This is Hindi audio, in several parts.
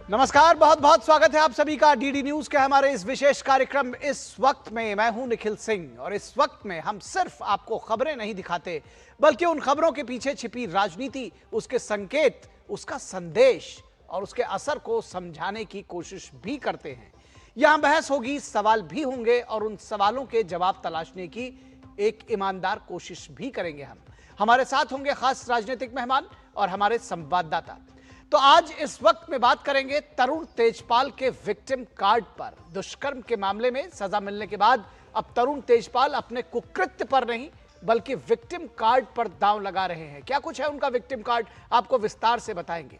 नमस्कार, बहुत बहुत स्वागत है आप सभी का डीडी न्यूज के हमारे इस विशेष कार्यक्रम इस वक्त में। मैं हूं निखिल सिंह और इस वक्त में हम सिर्फ आपको खबरें नहीं दिखाते बल्कि उन खबरों के पीछे छिपी राजनीति, उसके संकेत, उसका संदेश और उसके असर को समझाने की कोशिश भी करते हैं। यहां बहस होगी, सवाल भी होंगे और उन सवालों के जवाब तलाशने की एक ईमानदार कोशिश भी करेंगे हम। हमारे साथ होंगे खास राजनीतिक मेहमान और हमारे संवाददाता। तो आज इस वक्त में बात करेंगे तरुण तेजपाल के विक्टिम कार्ड पर। दुष्कर्म के मामले में सजा मिलने के बाद अब तरुण तेजपाल अपने कुकृत्य पर नहीं बल्कि विक्टिम कार्ड पर दांव लगा रहे हैं। क्या कुछ है उनका विक्टिम कार्ड, आपको विस्तार से बताएंगे।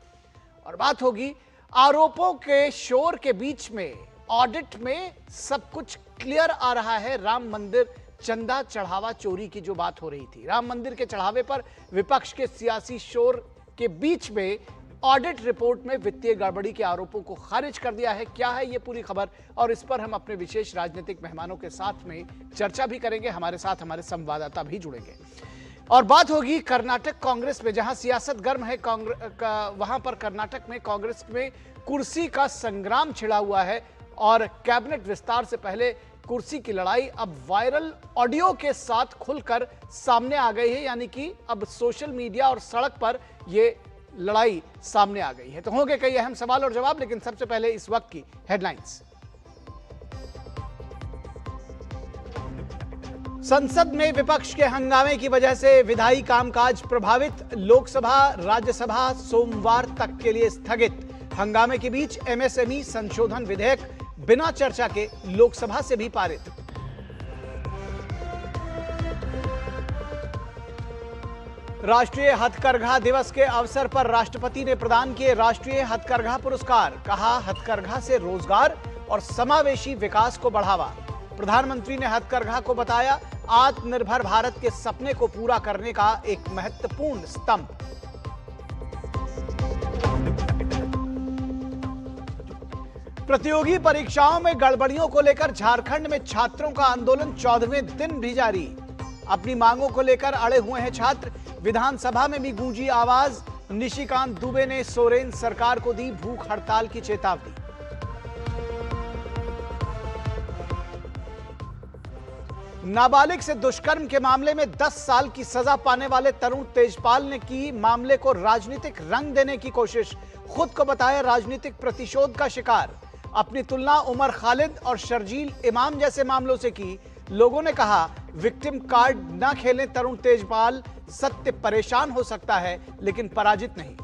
और बात होगी आरोपों के शोर के बीच में ऑडिट में सब कुछ क्लियर आ रहा है। राम मंदिर चंदा चढ़ावा चोरी की जो बात हो रही थी, राम मंदिर के चढ़ावे पर विपक्ष के सियासी शोर के बीच में ऑडिट रिपोर्ट में वित्तीय गड़बड़ी के आरोपों को खारिज कर दिया है। क्या है ये पूरी खबर, और इस पर हम अपने विशेष राजनीतिक मेहमानों के साथ में चर्चा भी करेंगे। हमारे साथ हमारे संवाददाता भी जुड़ेंगे और बात होगी कर्नाटक कांग्रेस में, जहां सियासत गर्म है। वहां पर कर्नाटक में कांग्रेस में कुर्सी का संग्राम छिड़ा हुआ है और कैबिनेट विस्तार से पहले कुर्सी की लड़ाई अब वायरल ऑडियो के साथ खुलकर सामने आ गई है। यानी कि अब सोशल मीडिया और सड़क पर ये लड़ाई सामने आ गई है। तो होंगे कई अहम सवाल और जवाब, लेकिन सबसे पहले इस वक्त की हेडलाइंस। संसद में विपक्ष के हंगामे की वजह से विधायी कामकाज प्रभावित। लोकसभा राज्यसभा सोमवार तक के लिए स्थगित। हंगामे के बीच एमएसएमई संशोधन विधेयक बिना चर्चा के लोकसभा से भी पारित। राष्ट्रीय हथकरघा दिवस के अवसर पर राष्ट्रपति ने प्रदान किए राष्ट्रीय हथकरघा पुरस्कार। कहा, हथकरघा से रोजगार और समावेशी विकास को बढ़ावा। प्रधानमंत्री ने हथकरघा को बताया आत्मनिर्भर भारत के सपने को पूरा करने का एक महत्वपूर्ण स्तंभ। प्रतियोगी परीक्षाओं में गड़बड़ियों को लेकर झारखंड में छात्रों का आंदोलन 14वें दिन भी जारी। अपनी मांगों को लेकर अड़े हुए हैं छात्र। विधानसभा में भी गूंजी आवाज। निशिकांत दुबे ने सोरेन सरकार को दी भूख हड़ताल की चेतावनी। नाबालिग से दुष्कर्म के मामले में 10 साल की सजा पाने वाले तरुण तेजपाल ने की मामले को राजनीतिक रंग देने की कोशिश। खुद को बताया राजनीतिक प्रतिशोध का शिकार। अपनी तुलना उमर खालिद और शर्जील इमाम जैसे मामलों से की। लोगों ने कहा विक्टिम कार्ड ना खेलें तरुण तेजपाल, सत्य परेशान हो सकता है लेकिन पराजित नहीं।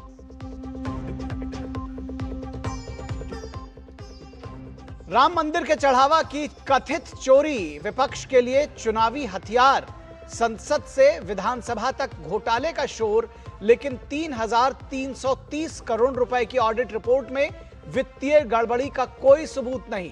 राम मंदिर के चढ़ावा की कथित चोरी विपक्ष के लिए चुनावी हथियार। संसद से विधानसभा तक घोटाले का शोर, लेकिन 3,330 करोड़ रुपए की ऑडिट रिपोर्ट में वित्तीय गड़बड़ी का कोई सबूत नहीं।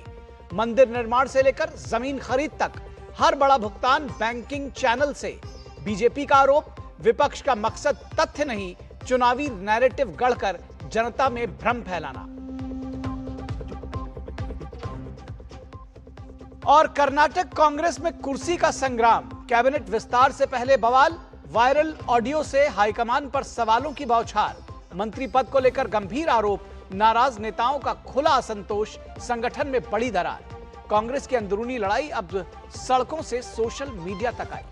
मंदिर निर्माण से लेकर जमीन खरीद तक हर बड़ा भुगतान बैंकिंग चैनल से। बीजेपी का आरोप, विपक्ष का मकसद तथ्य नहीं, चुनावी नैरेटिव गढ़कर जनता में भ्रम फैलाना। और कर्नाटक कांग्रेस में कुर्सी का संग्राम। कैबिनेट विस्तार से पहले बवाल। वायरल ऑडियो से हाईकमान पर सवालों की बौछार। मंत्री पद को लेकर गंभीर आरोप। नाराज नेताओं का खुला असंतोष। संगठन में बड़ी दरार। कांग्रेस की अंदरूनी लड़ाई अब सड़कों से सोशल मीडिया तक आई।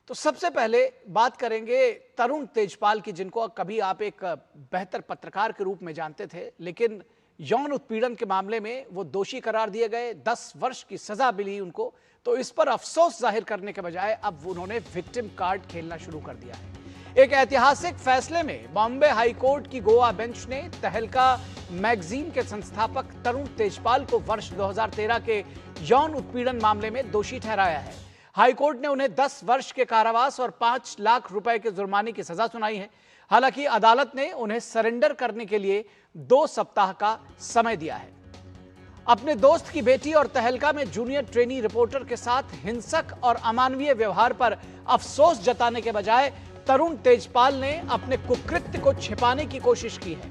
तो सबसे पहले बात करेंगे तरुण तेजपाल की, जिनको कभी आप एक बेहतर पत्रकार के रूप में जानते थे, लेकिन यौन उत्पीड़न के मामले में वो दोषी करार दिए गए। 10 वर्ष की सजा मिली उनको। तो इस पर अफसोस जाहिर करने के बजाय अब उन्होंने विक्टिम कार्ड खेलना शुरू कर दिया है। एक ऐतिहासिक फैसले में बॉम्बे हाईकोर्ट की गोवा बेंच ने तहलका मैगजीन के संस्थापक तरुण तेजपाल को वर्ष 2013 के यौन उत्पीड़न मामले में दोषी ठहराया है। हाईकोर्ट ने उन्हें 10 वर्ष के कारावास और 5 लाख रुपए के जुर्माने की सजा सुनाई है। हालांकि अदालत ने उन्हें सरेंडर करने के लिए 2 सप्ताह का समय दिया है। अपने दोस्त की बेटी और तहलका में जूनियर ट्रेनी रिपोर्टर के साथ हिंसक और अमानवीय व्यवहार पर अफसोस जताने के बजाय तरुण तेजपाल ने अपने कुकृत्य को छिपाने की कोशिश की है।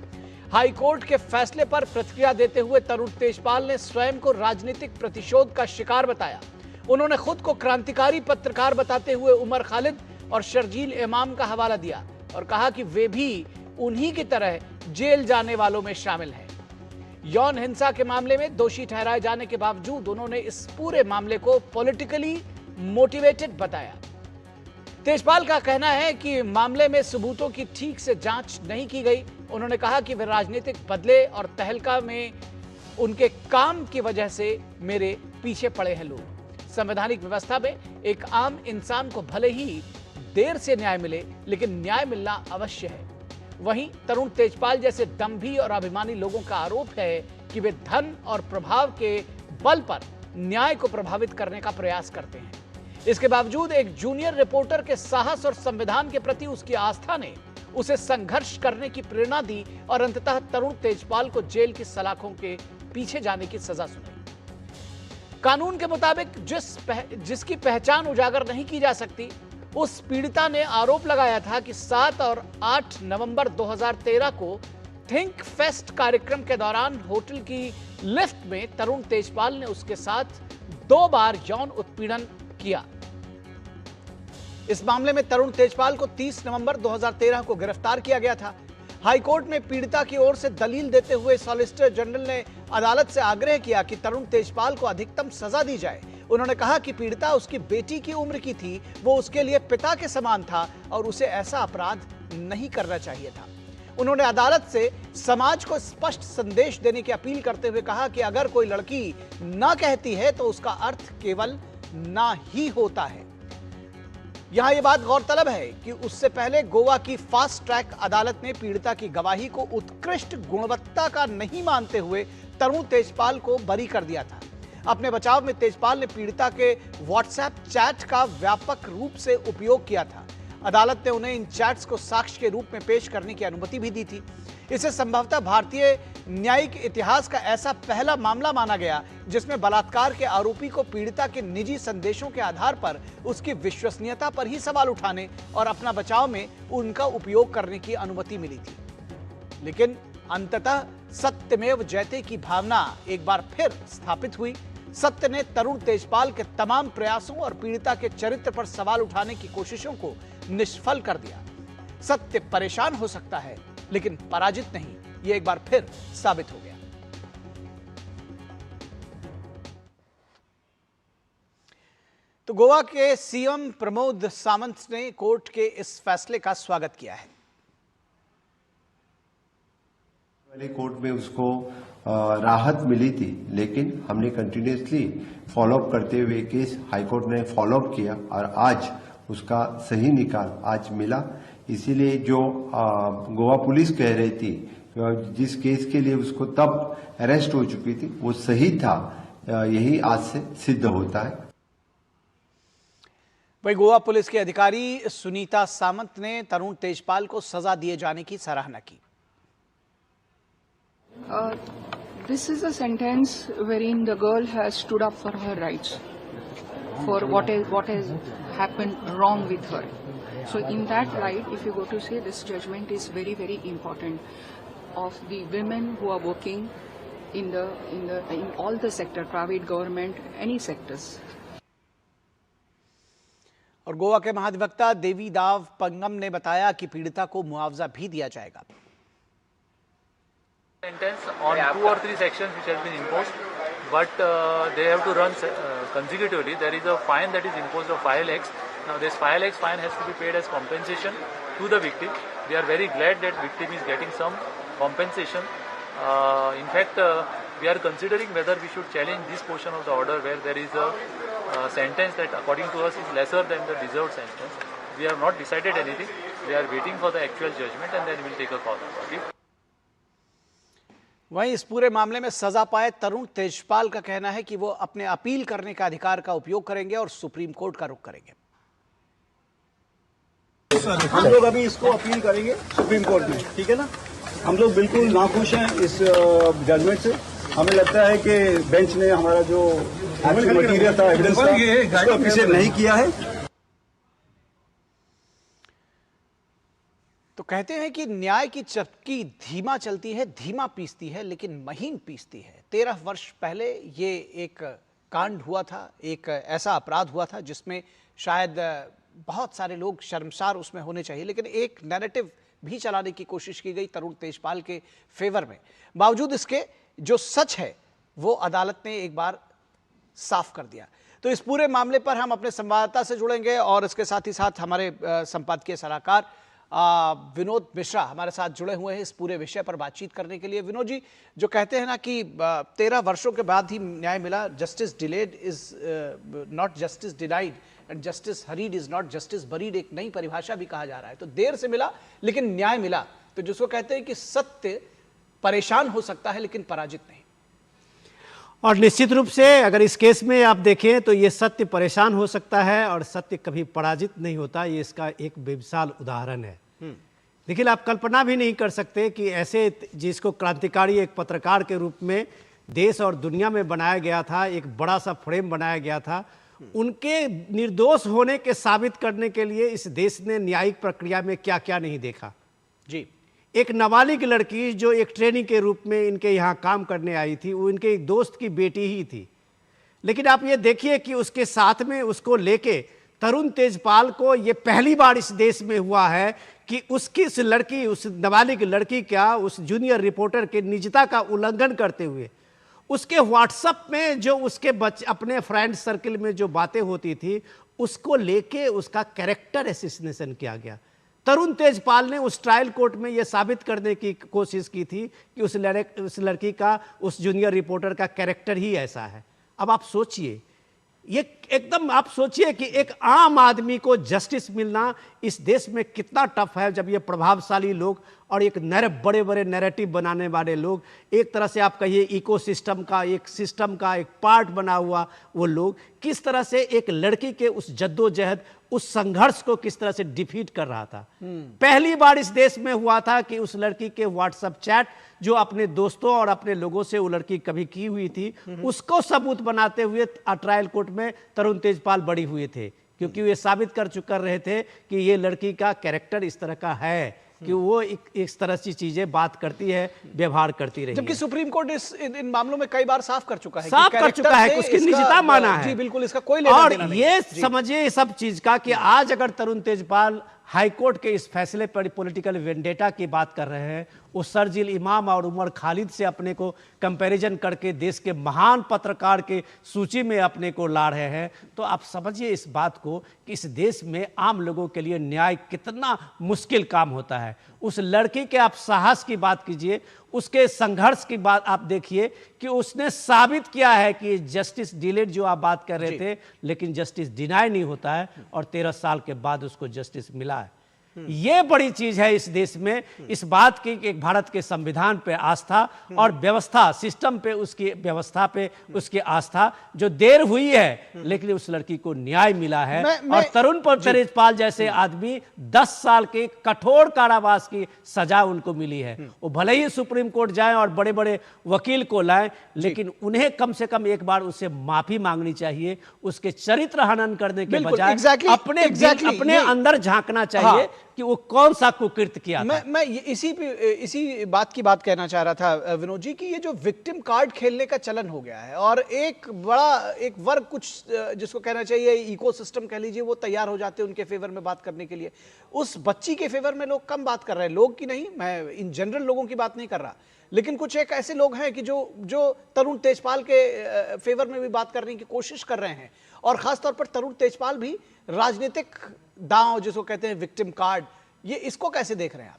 हाईकोर्ट के फैसले पर प्रतिक्रिया देते हुए तरुण तेजपाल ने स्वयं को राजनीतिक प्रतिशोध का शिकार बताया। उन्होंने खुद को क्रांतिकारी पत्रकार बताते हुए उमर खालिद और शर्जील इमाम का हवाला दिया। और कहा कि वे भी उन्हीं की तरह जेल जाने वालों में शामिल हैं। यौन हिंसा के मामले में दोषी ठहराए जाने के बावजूद उन्होंने इस पूरे मामले को पॉलिटिकली मोटिवेटेड बताया। तेजपाल का कहना है कि मामले में सबूतों की ठीक से जांच नहीं की गई। उन्होंने कहा कि वे राजनीतिक बदले और तहलका में उनके काम की वजह से मेरे पीछे पड़े हैं लोग। संवैधानिक व्यवस्था में एक आम इंसान को भले ही देर से न्याय मिले, लेकिन न्याय मिलना अवश्य है। वहीं तरुण तेजपाल जैसे दंभी और अभिमानी लोगों का आरोप है कि वे धन और प्रभाव के बल पर न्याय को प्रभावित करने का प्रयास करते हैं। इसके बावजूद एक जूनियर रिपोर्टर के साहस और संविधान के प्रति उसकी आस्था ने उसे संघर्ष करने की प्रेरणा दी और अंततः तरुण तेजपाल को जेल की सलाखों के पीछे जाने की सजा सुनाई। कानून के मुताबिक जिसकी पहचान उजागर नहीं की जा सकती, उस पीड़िता ने आरोप लगाया था कि 7 और 8 नवंबर 2013 को थिंक फेस्ट कार्यक्रम के दौरान होटल की लिफ्ट में तरुण तेजपाल ने उसके साथ 2 बार यौन उत्पीड़न किया। इस मामले में तरुण तेजपाल को 30 नवंबर 2013 को गिरफ्तार किया गया था। हाईकोर्ट में पीड़िता की ओर से दलील देते हुए सॉलिसिटर जनरल ने अदालत से आग्रह किया कि तरुण तेजपाल को अधिकतम सजा दी जाए। उन्होंने कहा कि पीड़िता उसकी बेटी की उम्र की थी, वो उसके लिए पिता के समान था और उसे ऐसा अपराध नहीं करना चाहिए था। उन्होंने अदालत से समाज को स्पष्ट संदेश देने की अपील करते हुए कहा कि अगर कोई लड़की ना कहती है तो उसका अर्थ केवल ना ही होता है। यहां यह बात गौरतलब है कि उससे पहले गोवा की फास्ट ट्रैक अदालत ने पीड़िता की गवाही को उत्कृष्ट गुणवत्ता का नहीं मानते हुए तरुण तेजपाल को बरी कर दिया था। अपने बचाव में तेजपाल ने पीड़िता के व्हाट्सएप चैट का व्यापक रूप से उपयोग किया था। अदालत ने उन्हें इन चैट्स को साक्ष्य के रूप में पेश करने की अनुमति भी दी थी। इसे संभवतः भारतीय न्यायिक इतिहास का ऐसा पहला मामला माना गया जिसमें बलात्कार के आरोपी को पीड़िता के निजी संदेशों के आधार पर उसकी विश्वसनीयता पर ही सवाल उठाने और अपना बचाव में उनका उपयोग करने की अनुमति मिली थी। लेकिन अंततः सत्यमेव जयते की भावना एक बार फिर स्थापित हुई। सत्य ने तरुण तेजपाल के तमाम प्रयासों और पीड़िता के चरित्र पर सवाल उठाने की कोशिशों को निष्फल कर दिया। सत्य परेशान हो सकता है, लेकिन पराजित नहीं, यह एक बार फिर साबित हो गया। तो गोवा के सीएम प्रमोद सावंत ने कोर्ट के इस फैसले का स्वागत किया है। पहले कोर्ट में उसको राहत मिली थी, लेकिन हमने कंटिन्यूसली फॉलोअप करते हुए केस हाईकोर्ट ने फॉलोअप किया और आज उसका सही निकाल आज मिला। इसीलिए जो गोवा पुलिस कह रही थी जिस केस के लिए उसको तब अरेस्ट हो चुकी थी वो सही था, यही आज से सिद्ध होता है। वही गोवा पुलिस के अधिकारी सुनीता सामंत ने तरुण तेजपाल को सजा दिए जाने की सराहना की। This is a sentence wherein the girl has stood up for her rights, for what has happened wrong with her. So in that light, if you go to say, this judgment is very, very important of the women who are working in all the sector, private, government, any sectors. और गोवा के महाधिवक्ता देवी दाव पंगम ने बताया कि पीड़िता को मुआवजा भी दिया जाएगा। Sentence on 2 or 3 sections which has been imposed, but they have to run consecutively. There is a fine that is imposed of 5 lakhs. Now this 5 lakhs fine has to be paid as compensation to the victim. We are very glad that victim is getting some compensation. In fact, we are considering whether we should challenge this portion of the order where there is a sentence that according to us is lesser than the deserved sentence. We have not decided anything. We are waiting for the actual judgment and then we will take a call about it. वहीं इस पूरे मामले में सजा पाए तरुण तेजपाल का कहना है कि वो अपने अपील करने का अधिकार का उपयोग करेंगे और सुप्रीम कोर्ट का रुख करेंगे। हम लोग अभी इसको अपील करेंगे सुप्रीम कोर्ट में, ठीक है ना। हम लोग बिल्कुल नाखुश हैं इस जजमेंट से। हमें लगता है कि बेंच ने हमारा जो मटीरियल था, एविडेंस था, उसको अप्रिशिएट नहीं किया है। तो कहते हैं कि न्याय की चक्की धीमा चलती है, धीमा पीसती है, लेकिन महीन पीसती है। 13 वर्ष पहले ये एक कांड हुआ था, एक ऐसा अपराध हुआ था जिसमें शायद बहुत सारे लोग शर्मसार उसमें होने चाहिए, लेकिन एक नैरेटिव भी चलाने की कोशिश की गई तरुण तेजपाल के फेवर में। बावजूद इसके जो सच है वो अदालत ने एक बार साफ कर दिया। तो इस पूरे मामले पर हम अपने संवाददाता से जुड़ेंगे और इसके साथ ही साथ हमारे संपादकीय सलाहकार विनोद मिश्रा हमारे साथ जुड़े हुए हैं इस पूरे विषय पर बातचीत करने के लिए। विनोद जी, जो कहते हैं ना कि 13 वर्षों के बाद ही न्याय मिला, justice delayed is not justice denied and justice hurried is not justice buried, एक नई परिभाषा भी कहा जा रहा है। तो देर से मिला लेकिन न्याय मिला, तो जिसको कहते हैं कि सत्य परेशान हो सकता है लेकिन पराजित नहीं। और निश्चित रूप से अगर इस केस में आप देखें तो ये सत्य परेशान हो सकता है और सत्य कभी पराजित नहीं होता, ये इसका एक बेमिसाल उदाहरण है। लेकिन आप कल्पना भी नहीं कर सकते कि ऐसे जिसको क्रांतिकारी एक पत्रकार के रूप में देश और दुनिया में बनाया गया था, एक बड़ा सा फ्रेम बनाया गया था, उनके निर्दोष होने के साबित करने के लिए इस देश ने न्यायिक प्रक्रिया में क्या क्या नहीं देखा। जी, एक नाबालिग लड़की जो एक ट्रेनी के रूप में इनके यहाँ काम करने आई थी, वो इनके एक दोस्त की बेटी ही थी, लेकिन आप ये देखिए कि उसके साथ में उसको लेके तरुण तेजपाल को ये पहली बार इस देश में हुआ है कि उसकी उस लड़की, उस नाबालिग लड़की का, उस जूनियर रिपोर्टर के निजता का उल्लंघन करते हुए उसके व्हाट्सएप में जो उसके अपने फ्रेंड सर्किल में जो बातें होती थी उसको लेके उसका कैरेक्टर असैसिनेशन किया गया। तरुण तेजपाल ने उस ट्रायल कोर्ट में यह साबित करने की कोशिश की थी कि उस लड़की का, उस जूनियर रिपोर्टर का कैरेक्टर ही ऐसा है। अब आप सोचिए, ये एकदम आप सोचिए कि एक आम आदमी को जस्टिस मिलना इस देश में कितना टफ है, जब ये प्रभावशाली लोग और एक बड़े बड़े नैरेटिव बनाने वाले लोग, एक तरह से आप कहिए इकोसिस्टम का, एक सिस्टम का एक पार्ट बना हुआ वो लोग, किस तरह से एक लड़की के उस जद्दोजहद, उस संघर्ष को किस तरह से डिफीट कर रहा था। पहली बार इस देश में हुआ था कि उस लड़की के व्हाट्सएप चैट जो अपने दोस्तों और अपने लोगों से वो लड़की कभी की हुई थी, उसको सबूत बनाते हुए ट्रायल कोर्ट में तरुण तेजपाल बरी हुए थे, क्योंकि वे साबित कर रहे थे कि ये लड़की का कैरेक्टर इस तरह का है कि वो इस तरह की चीजें बात करती है, व्यवहार करती रही। जबकि सुप्रीम कोर्ट इन मामलों में कई बार साफ कर चुका है, साफ कर चुका है, उसकी निजता माना है। जी बिल्कुल, इसका कोई लेना देना नहीं। और ये समझिए सब चीज का कि आज अगर तरुण तेजपाल हाईकोर्ट के इस फैसले पर पॉलिटिकल वेंडेटा की बात कर रहे हैं, वो शर्जील इमाम और उमर खालिद से अपने को कंपैरिजन करके देश के महान पत्रकार के सूची में अपने को ला रहे हैं, तो आप समझिए इस बात को कि इस देश में आम लोगों के लिए न्याय कितना मुश्किल काम होता है। उस लड़की के आप साहस की बात कीजिए, उसके संघर्ष की बात आप देखिए कि उसने साबित किया है कि जस्टिस डिलेड जो आप बात कर रहे थे, लेकिन जस्टिस डिनाई नहीं होता है और 13 साल के बाद उसको जस्टिस मिला है। ये बड़ी चीज है इस देश में, इस बात की कि एक भारत के संविधान पे आस्था और व्यवस्था, सिस्टम पे, उसकी व्यवस्था पे उसकी आस्था, जो देर हुई है लेकिन उस लड़की को न्याय मिला है। और तरुण तेजपाल जैसे आदमी 10 साल के कठोर कारावास की सजा उनको मिली है। वो भले ही सुप्रीम कोर्ट जाएं और बड़े बड़े वकील को लाएं, लेकिन उन्हें कम से कम एक बार उससे माफी मांगनी चाहिए, उसके चरित्र हनन करने के बजाय अपने अंदर झांकना चाहिए कि वो कौन सा कुकृत्य किया था। मैं इसी बात की बात कहना चाह रहा था विनोद जी, कि ये जो विक्टिम कार्ड खेलने का चलन हो गया है और एक वर्ग, कुछ जिसको कहना चाहिए इकोसिस्टम कह लीजिए, वो तैयार हो जाते हैं उनके फेवर में बात करने के लिए। उस बच्ची के फेवर में लोग कम बात कर रहे हैं, लोग की नहीं, मैं इन जनरल लोगों की बात नहीं कर रहा, लेकिन कुछ एक ऐसे लोग हैं कि जो तरुण तेजपाल के फेवर में भी बात करने की कोशिश कर रहे हैं, और खासतौर पर तरुण तेजपाल भी राजनीतिक दांव जिसको कहते हैं विक्टिम कार्ड, ये इसको कैसे देख रहे हैं आप?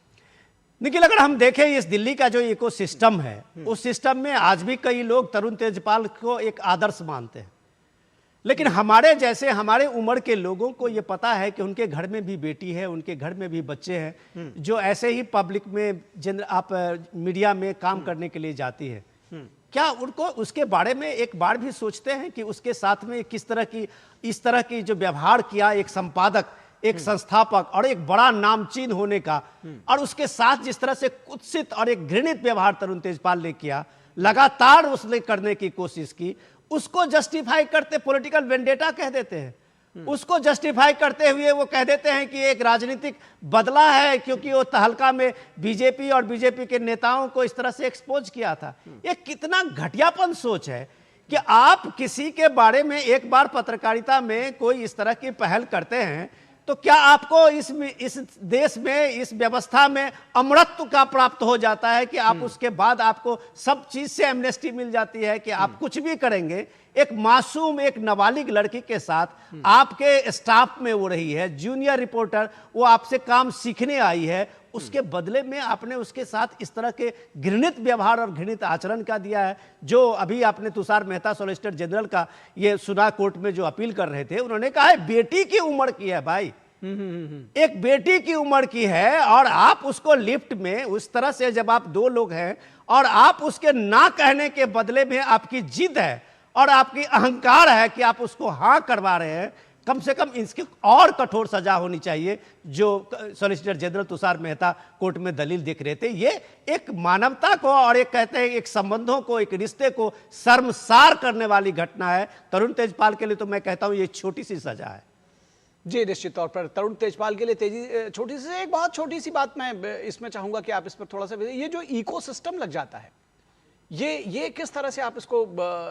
निखिल, अगर हम देखें इस दिल्ली का जो इकोसिस्टम है, उस सिस्टम में आज भी कई लोग तरुण तेजपाल को एक आदर्श मानते हैं, लेकिन हमारे जैसे हमारे उम्र के लोगों को ये पता है कि उनके घर में भी बेटी है, उनके घर में भी बच्चे हैं जो ऐसे ही पब्लिक में आप मीडिया में काम करने के लिए जाती है। क्या उनको उसके बारे में एक बार भी सोचते हैं कि उसके साथ में किस तरह की, इस तरह की जो व्यवहार किया एक संपादक, एक संस्थापक और एक बड़ा नामचीन होने का, और उसके साथ जिस तरह से कुत्सित और एक घृणित व्यवहार तरुण तेजपाल ने किया, लगातार उसने करने की कोशिश की, उसको जस्टिफाई करते पॉलिटिकल वेंडेटा कह देते हैं। उसको जस्टिफाई करते हुए वो कह देते हैं कि एक राजनीतिक बदला है, क्योंकि वो तहलका में बीजेपी और बीजेपी के नेताओं को इस तरह से एक्सपोज किया था। ये कितना घटियापन सोच है कि आप किसी के बारे में एक बार पत्रकारिता में कोई इस तरह की पहल करते हैं तो तो क्या आपको इस देश में, इस व्यवस्था में अमरत्व का प्राप्त हो जाता है कि आप उसके बाद आपको सब चीज से एमनेस्टी मिल जाती है कि आप कुछ भी करेंगे? एक मासूम, एक नाबालिग लड़की के साथ आपके स्टाफ में वो रही है, जूनियर रिपोर्टर, वो आपसे काम सीखने आई है, उसके बदले में आपने उसके साथ इस तरह के घृणित व्यवहार और घृणित आचरण का दिया है। जो अभी आपने तुषार मेहता सॉलिसिटर जनरल का ये सुना कोर्ट में जो अपील कर रहे थे, उन्होंने कहा है बेटी की उम्र की है भाई, एक बेटी की उम्र की है, और आप उसको लिफ्ट में उस तरह से, जब आप दो लोग हैं और आप उसके ना कहने के बदले में आपकी जिद है और आपकी अहंकार है कि आप उसको हाँ करवा रहे हैं, कम से कम इसकी और कठोर सजा होनी चाहिए। जो solicitor general Tushar Mehta court में दलील देख रहे थे, ये एक मानवता को और एक कहते हैं एक संबंधों को, एक रिश्ते को शर्मसार करने वाली घटना है। तरुण तेजपाल के लिए तो मैं कहता हूं ये छोटी सी सजा है। जी निश्चित तौर पर तरुण तेजपाल के लिए छोटी सी, एक बहुत छोटी सी बात मैं इसमें चाहूंगा कि आप इस पर थोड़ा सा, ये जो इकोसिस्टम लग जाता है, ये किस तरह से आप इसको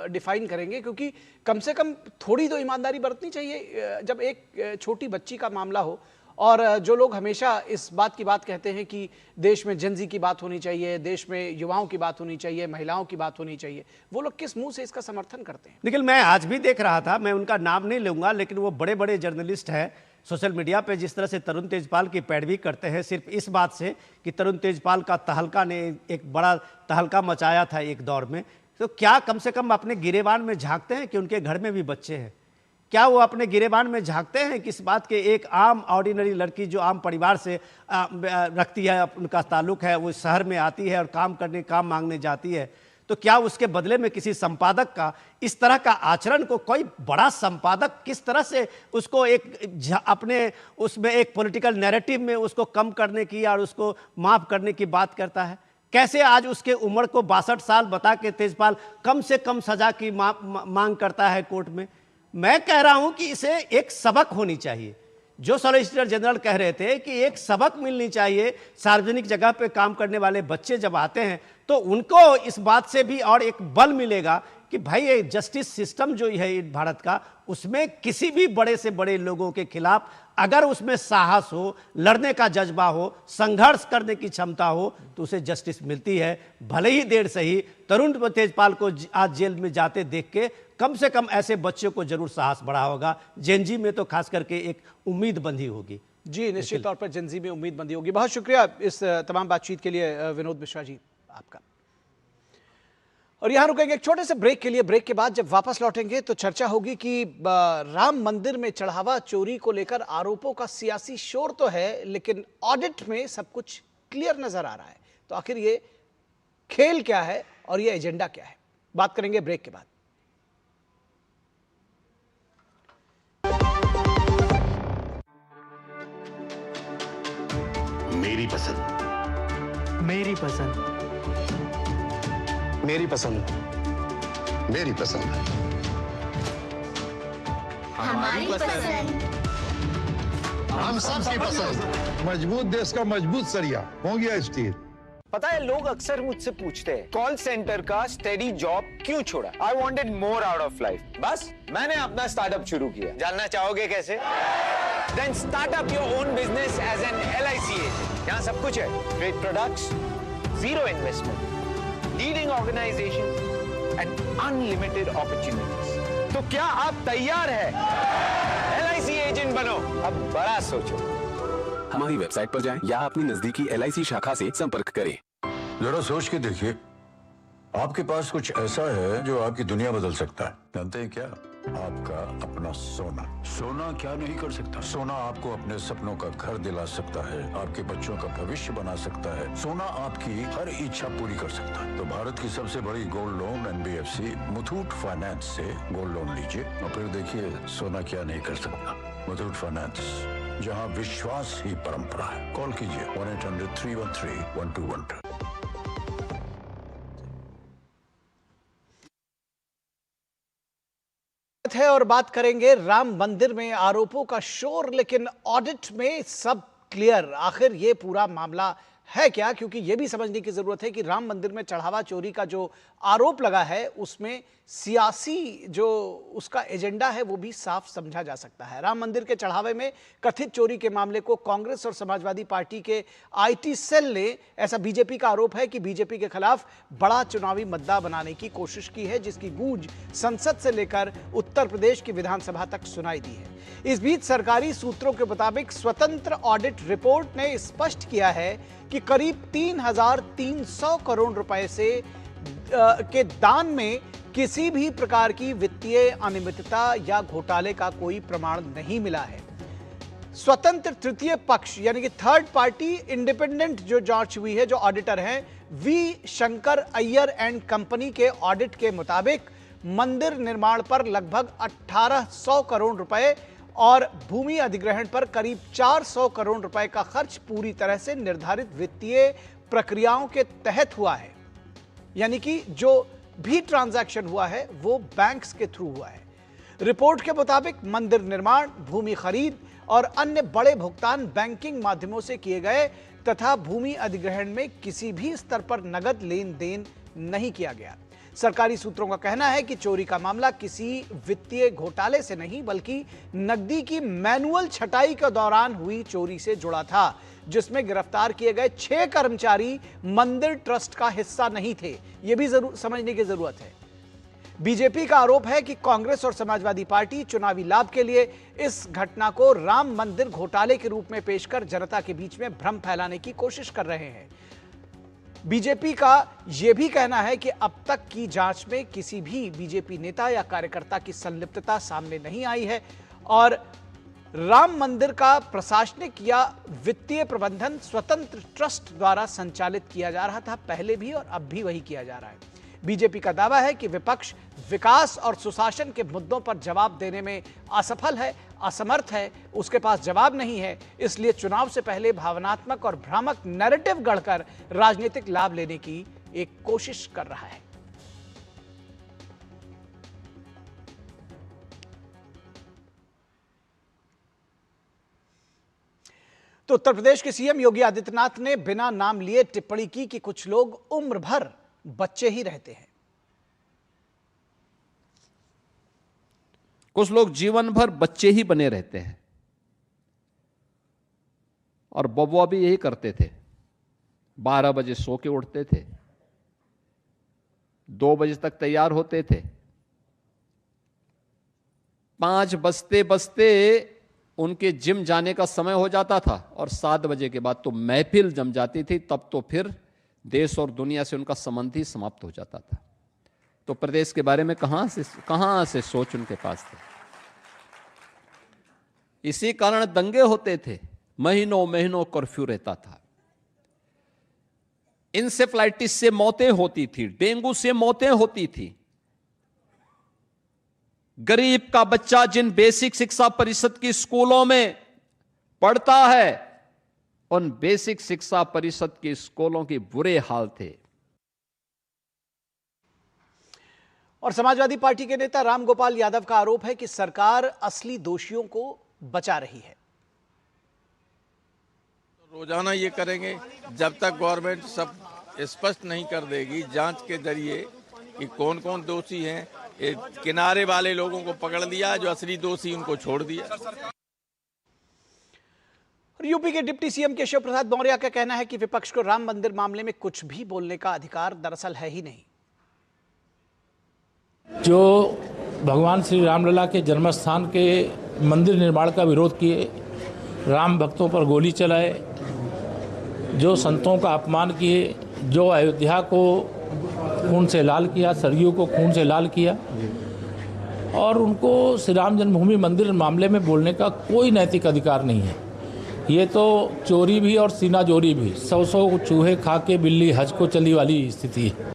डिफाइन करेंगे? क्योंकि कम से कम थोड़ी तो ईमानदारी बरतनी चाहिए जब एक छोटी बच्ची का मामला हो। और जो लोग हमेशा इस बात की बात कहते हैं कि देश में जेनजी की बात होनी चाहिए, देश में युवाओं की बात होनी चाहिए, महिलाओं की बात होनी चाहिए, वो लोग किस मुंह से इसका समर्थन करते हैं? निखिल, मैं आज भी देख रहा था, मैं उनका नाम नहीं लूंगा, लेकिन वो बड़े बड़े जर्नलिस्ट हैं सोशल मीडिया पे, जिस तरह से तरुण तेजपाल की पैरवी करते हैं सिर्फ इस बात से कि तरुण तेजपाल का तहलका ने एक बड़ा तहलका मचाया था एक दौर में, तो क्या कम से कम अपने गिरेबान में झांकते हैं कि उनके घर में भी बच्चे हैं? क्या वो अपने गिरेबान में झांकते हैं किस बात के एक आम ऑर्डिनरी लड़की जो आम परिवार से रखती है, उनका ताल्लुक है, वो शहर में आती है और काम मांगने जाती है, तो क्या उसके बदले में किसी संपादक का इस तरह का आचरण को कोई बड़ा संपादक किस तरह से उसको एक अपने उसमें एक पॉलिटिकल नैरेटिव में उसको कम करने की और उसको माफ करने की बात करता है? कैसे आज उसके उम्र को 62 साल बता के तेजपाल कम से कम सजा की मांग करता है कोर्ट में? मैं कह रहा हूं कि इसे एक सबक होनी चाहिए। जो सॉलिसिटर जनरल कह रहे थे कि एक सबक मिलनी चाहिए, सार्वजनिक जगह पे काम करने वाले बच्चे जब आते हैं तो उनको इस बात से भी और एक बल मिलेगा कि भाई ये जस्टिस सिस्टम जो है भारत का, उसमें किसी भी बड़े से बड़े लोगों के खिलाफ अगर उसमें साहस हो, लड़ने का जज्बा हो, संघर्ष करने की क्षमता हो, तो उसे जस्टिस मिलती है। भले ही देर से ही तरुण तेजपाल को आज जेल में जाते देख के कम से कम ऐसे बच्चों को जरूर साहस बढ़ा होगा। जेनजी में तो खास करके एक उम्मीद बंधी होगी। जी निश्चित तौर पर जेनजी में उम्मीद बंधी होगी। बहुत शुक्रिया इस तमाम बातचीत के लिए विनोद मिश्रा जी आपका। और यहां रुकेंगे एक छोटे से ब्रेक के लिए। ब्रेक के बाद जब वापस लौटेंगे तो चर्चा होगी कि राम मंदिर में चढ़ावा चोरी को लेकर आरोपों का सियासी शोर तो है, लेकिन ऑडिट में सब कुछ क्लियर नजर आ रहा है। तो आखिर ये खेल क्या है और ये एजेंडा क्या है, बात करेंगे ब्रेक के बाद। मेरी पसंद, मेरी पसंद, मेरी पसंद, मेरी पसंद, हमारी पसंद, हम सबकी पसंद। मजबूत देश का मजबूत सरिया हो गया स्टील। पता है, लोग अक्सर मुझसे पूछते हैं कॉल सेंटर का स्टेडी जॉब क्यों छोड़ा? I wanted more out of life. बस मैंने अपना स्टार्टअप शुरू किया। जानना चाहोगे कैसे? Then start up your own business as an LIC agent. यहाँ सब कुछ है। Great products, zero investment, leading organization and unlimited opportunities. तो क्या आप तैयार हैं? LIC एजेंट बनो, अब बड़ा सोचो। हमारी वेबसाइट पर जाएं या अपनी नजदीकी LIC शाखा से संपर्क करें। जरा सोच के देखिए, आपके पास कुछ ऐसा है जो आपकी दुनिया बदल सकता है। जानते हैं क्या? आपका अपना सोना। सोना क्या नहीं कर सकता? सोना आपको अपने सपनों का घर दिला सकता है, आपके बच्चों का भविष्य बना सकता है। सोना आपकी हर इच्छा पूरी कर सकता है। तो भारत की सबसे बड़ी gold loan NBFC Muthoot finance से गोल्ड लोन लीजिए और फिर देखिए सोना क्या नहीं कर सकता। मुथूट फाइनेंस, जहां विश्वास ही परंपरा है। कॉल कीजिए 1-800-313-1212। है और बात करेंगे राम मंदिर में आरोपों का शोर, लेकिन ऑडिट में सब क्लियर। आखिर ये पूरा मामला है क्या? क्योंकि ये भी समझने की जरूरत है कि राम मंदिर में चढ़ावा चोरी का जो आरोप लगा है उसमें सियासी जो उसका एजेंडा है वो भी साफ समझा जा सकता है। राम मंदिर के चढ़ावे में कथित चोरी के मामले को कांग्रेस और समाजवादी पार्टी के आईटी सेल ने, ऐसा बीजेपी का आरोप है कि बीजेपी के खिलाफ बड़ा चुनावी मुद्दा बनाने की कोशिश की है, जिसकी गूंज संसद से लेकर उत्तर प्रदेश की विधानसभा तक सुनाई दी है। इस बीच सरकारी सूत्रों के मुताबिक स्वतंत्र ऑडिट रिपोर्ट ने स्पष्ट किया है कि करीब 3,300 करोड़ रुपए से के दान में किसी भी प्रकार की वित्तीय अनियमितता या घोटाले का कोई प्रमाण नहीं मिला है। स्वतंत्र तृतीय पक्ष यानी कि थर्ड पार्टी इंडिपेंडेंट जो जांच हुई है, जो ऑडिटर हैं V Shankar Iyer and company के ऑडिट के मुताबिक मंदिर निर्माण पर लगभग 1800 करोड़ रुपए और भूमि अधिग्रहण पर करीब 400 करोड़ रुपए का खर्च पूरी तरह से निर्धारित वित्तीय प्रक्रियाओं के तहत हुआ है। यानी कि जो भी ट्रांजैक्शन हुआ है वो बैंक्स के थ्रू हुआ है। रिपोर्ट के मुताबिक मंदिर निर्माण, भूमि खरीद और अन्य बड़े भुगतान बैंकिंग माध्यमों से किए गए तथा भूमि अधिग्रहण में किसी भी स्तर पर नगद लेन देन नहीं किया गया। सरकारी सूत्रों का कहना है कि चोरी का मामला किसी वित्तीय घोटाले से नहीं बल्कि नकदी की मैनुअल छटाई के दौरान हुई चोरी से जुड़ा था, जिसमें गिरफ्तार किए गए 6 कर्मचारी मंदिर ट्रस्ट का हिस्सा नहीं थे। यह भी समझने की जरूरत है। बीजेपी का आरोप है कि कांग्रेस और समाजवादी पार्टी चुनावी लाभ के लिए इस घटना को राम मंदिर घोटाले के रूप में पेश कर जनता के बीच में भ्रम फैलाने की कोशिश कर रहे हैं। बीजेपी का यह भी कहना है कि अब तक की जांच में किसी भी बीजेपी नेता या कार्यकर्ता की संलिप्तता सामने नहीं आई है और राम मंदिर का प्रशासनिक या वित्तीय प्रबंधन स्वतंत्र ट्रस्ट द्वारा संचालित किया जा रहा था, पहले भी और अब भी वही किया जा रहा है। बीजेपी का दावा है कि विपक्ष विकास और सुशासन के मुद्दों पर जवाब देने में असफल है, असमर्थ है, उसके पास जवाब नहीं है, इसलिए चुनाव से पहले भावनात्मक और भ्रामक नैरेटिव गढ़कर राजनीतिक लाभ लेने की एक कोशिश कर रहा है। तो उत्तर प्रदेश के सीएम योगी आदित्यनाथ ने बिना नाम लिए टिप्पणी की कि कुछ लोग उम्र भर बच्चे ही रहते हैं। कुछ लोग जीवन भर बच्चे ही बने रहते हैं और बबुआ भी यही करते थे। 12 बजे सो के उठते थे, 2 बजे तक तैयार होते थे, 5 बजते बजते उनके जिम जाने का समय हो जाता था और 7 बजे के बाद तो महफिल जम जाती थी, तब तो फिर देश और दुनिया से उनका संबंध ही समाप्त हो जाता था। तो प्रदेश के बारे में कहां से सोच उनके पास थे। इसी कारण दंगे होते थे, महीनों महीनों कर्फ्यू रहता था, इंसेफ्लाइटिस से मौतें होती थी, डेंगू से मौतें होती थी। गरीब का बच्चा जिन बेसिक शिक्षा परिषद की स्कूलों में पढ़ता है, उन बेसिक शिक्षा परिषद के स्कूलों के बुरे हाल थे। और समाजवादी पार्टी के नेता रामगोपाल यादव का आरोप है कि सरकार असली दोषियों को बचा रही है। रोजाना ये करेंगे जब तक गवर्नमेंट सब स्पष्ट नहीं कर देगी जांच के जरिए कि कौन कौन दोषी हैं। किनारे वाले लोगों को पकड़ लिया, जो असली दोषी उनको छोड़ दिया। यूपी के डिप्टी सीएम केशव प्रसाद मौर्य का कहना है कि विपक्ष को राम मंदिर मामले में कुछ भी बोलने का अधिकार दरअसल है ही नहीं। जो भगवान श्री रामलला के जन्मस्थान के मंदिर निर्माण का विरोध किए, राम भक्तों पर गोली चलाए, जो संतों का अपमान किए, जो अयोध्या को खून से लाल किया, सरयू को खून से लाल किया, और उनको श्री राम जन्मभूमि मंदिर मामले में बोलने का कोई नैतिक अधिकार नहीं है। ये तो चोरी भी और सीना जोरी भी, 100 चूहे खा के बिल्ली हज को चली वाली स्थिति है।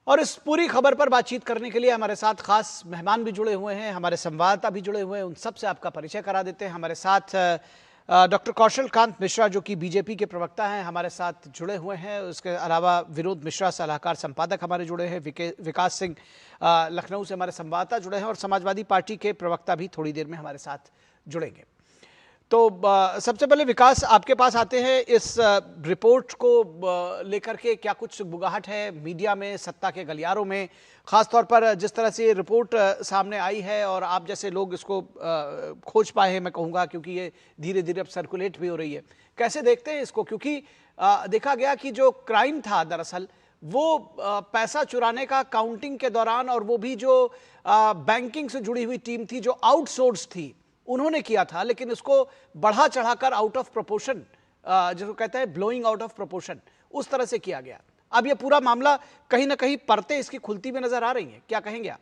और इस पूरी खबर पर बातचीत करने के लिए हमारे साथ खास मेहमान भी जुड़े हुए हैं, हमारे संवाददाता भी जुड़े हुए हैं। उन सब से आपका परिचय करा देते हैं। हमारे साथ डॉक्टर कौशल कांत मिश्रा जो कि बीजेपी के प्रवक्ता हैं, हमारे साथ जुड़े हुए हैं। उसके अलावा विनोद मिश्रा सलाहकार संपादक हमारे जुड़े हैं। विकास सिंह लखनऊ से हमारे संवाददाता जुड़े हैं और समाजवादी पार्टी के प्रवक्ता भी थोड़ी देर में हमारे साथ जुड़ेंगे। तो सबसे पहले विकास आपके पास आते हैं, इस रिपोर्ट को लेकर के क्या कुछ गुगाहट है मीडिया में, सत्ता के गलियारों में, खासतौर पर जिस तरह से रिपोर्ट सामने आई है और आप जैसे लोग इसको खोज पाए हैं, मैं कहूँगा, क्योंकि ये धीरे धीरे अब सर्कुलेट भी हो रही है, कैसे देखते हैं इसको? क्योंकि देखा गया कि जो क्राइम था दरअसल वो पैसा चुराने का काउंटिंग के दौरान, और वो भी जो बैंकिंग से जुड़ी हुई टीम थी जो आउटसोर्स थी उन्होंने किया था, लेकिन इसको बढ़ा चढ़ाकर आउट ऑफ प्रोपोर्शन, जिसको कहते हैं ब्लोइंग आउट ऑफ प्रोपोर्शन, उस तरह से किया गया। अब ये पूरा मामला कहीं ना कहीं परतें इसकी खुलती हुई नजर आ रही हैं, क्या कहेंगे आप?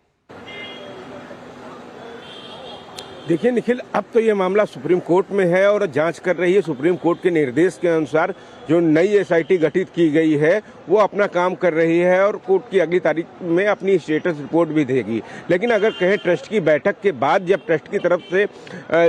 देखिए निखिल, अब तो ये मामला सुप्रीम कोर्ट में है और जांच कर रही है। सुप्रीम कोर्ट के निर्देश के अनुसार जो नई एसआईटी गठित की गई है वो अपना काम कर रही है और कोर्ट की अगली तारीख में अपनी स्टेटस रिपोर्ट भी देगी। लेकिन अगर कहें ट्रस्ट की बैठक के बाद जब ट्रस्ट की तरफ से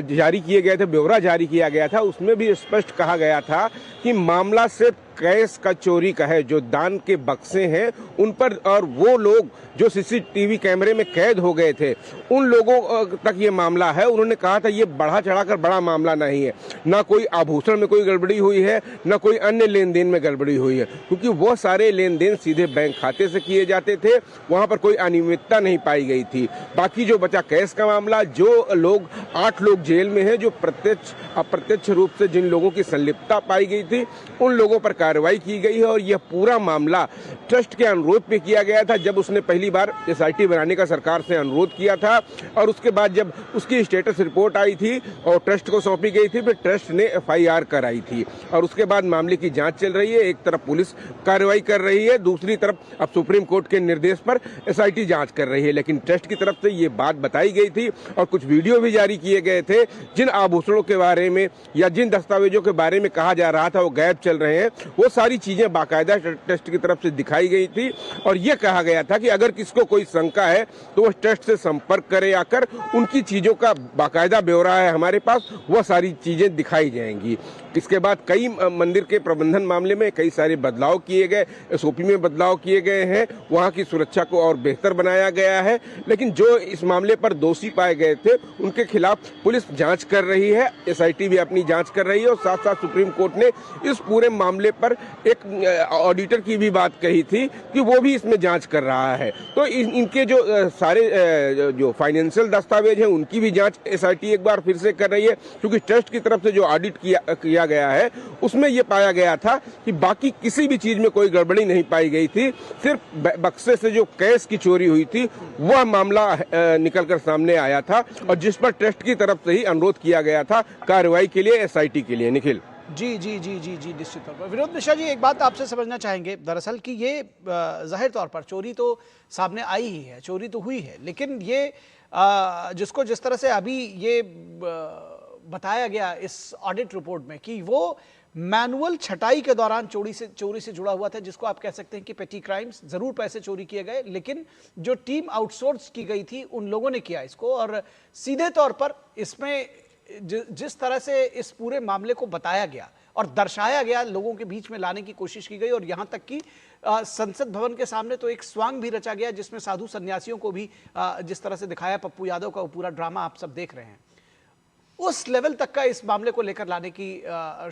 जारी किए गए थे, ब्यौरा जारी किया गया था, उसमें भी स्पष्ट कहा गया था कि मामला सिर्फ कैश का चोरी का है, जो दान के बक्से हैं उन पर, और वो लोग जो सीसीटीवी कैमरे में कैद हो गए थे उन लोगों तक ये मामला है। उन्होंने कहा था ये बढ़ा चढ़ाकर बड़ा मामला नहीं है, ना कोई आभूषण में कोई गड़बड़ी हुई है, ना कोई अन्य लेन देन में गड़बड़ी हुई है, क्योंकि वो सारे लेन देन सीधे बैंक खाते से किए जाते थे, वहां पर कोई अनियमितता नहीं पाई गई थी। बाकी जो बचा कैश का मामला, जो लोग 8 लोग जेल में हैं, जो प्रत्यक्ष अप्रत्यक्ष रूप से जिन लोगों की संलिप्तता पाई गई थी उन लोगों पर कार्रवाई की गई है। और यह पूरा मामला ट्रस्ट के अनुरोध पे किया गया था, जब उसने पहली बार एसआईटी बनाने का सरकार से अनुरोध किया था, और उसके बाद जब उसकी स्टेटस रिपोर्ट आई थी और ट्रस्ट को सौंपी गई थी, फिर ट्रस्ट ने एफआईआर कराई थी और उसके बाद मामले की जांच चल रही है। एक तरफ पुलिस कार्रवाई कर रही है, दूसरी तरफ अब सुप्रीम कोर्ट के निर्देश पर एसआईटी जांच कर रही है। लेकिन ट्रस्ट की तरफ से ये बात बताई गई थी और कुछ वीडियो भी जारी किए गए थे, जिन आभूषणों के बारे में या जिन दस्तावेजों के बारे में कहा जा रहा था वो गायब चल रहे हैं, वो सारी चीजें बाकायदा ट्रस्ट की तरफ से दिखाई गई थी। और ये कहा गया था कि अगर किसको कोई शंका है तो वो ट्रस्ट से संपर्क करे आकर, उनकी चीजों का बाकायदा ब्यौरा है हमारे पास, वो सारी चीजें दिखाई जाएंगी। इसके बाद कई मंदिर के प्रबंधन मामले में कई सारे बदलाव किए गए, एसओपी में बदलाव किए गए हैं, वहां की सुरक्षा को और बेहतर बनाया गया है। लेकिन जो इस मामले पर दोषी पाए गए थे उनके खिलाफ पुलिस जांच कर रही है, एसआईटी भी अपनी जांच कर रही है, और साथ साथ सुप्रीम कोर्ट ने इस पूरे मामले पर एक ऑडिटर की भी बात कही थी कि वो भी इसमें जांच कर रहा है। तो इनके जो सारे जो फाइनेंशियल दस्तावेज हैं उनकी भी जांच एसआईटी एक बार फिर से कर रही है, क्योंकि ट्रस्ट की तरफ से जो ऑडिट किया गया है उसमें ये पाया गया था कि बाकी किसी भी चीज में कोई गड़बड़ी नहीं पाई गई थी, सिर्फ बक्से से जो कैश की चोरी हुई थी वह मामला निकलकर सामने आया था, और जिस पर ट्रस्ट की तरफ से ही अनुरोध किया गया था कार्रवाई के लिए, एसआईटी के लिए। निखिल जी जी जी जी जी निश्चित तौर पर। विनोद मिश्रा जी, एक बात आपसे समझना चाहेंगे दरअसल कि ये जाहिर तौर पर चोरी तो सामने आई ही है, चोरी तो हुई है, लेकिन ये जिसको जिस तरह से अभी ये बताया गया इस ऑडिट रिपोर्ट में कि वो मैनुअल छटाई के दौरान चोरी से जुड़ा हुआ था, जिसको आप कह सकते हैं कि पेटी क्राइम्स, जरूर पैसे चोरी किए गए, लेकिन जो टीम आउटसोर्स की गई थी उन लोगों ने किया इसको। और सीधे तौर पर इसमें जिस तरह से इस पूरे मामले को बताया गया और दर्शाया गया, लोगों के बीच में लाने की कोशिश की गई, और यहां तक कि संसद भवन के सामने तो एक स्वांग भी रचा गया जिसमें साधु सन्यासियों को भी जिस तरह से दिखाया पप्पू यादव का वो पूरा ड्रामा आप सब देख रहे हैं, उस लेवल तक का इस मामले को लेकर लाने की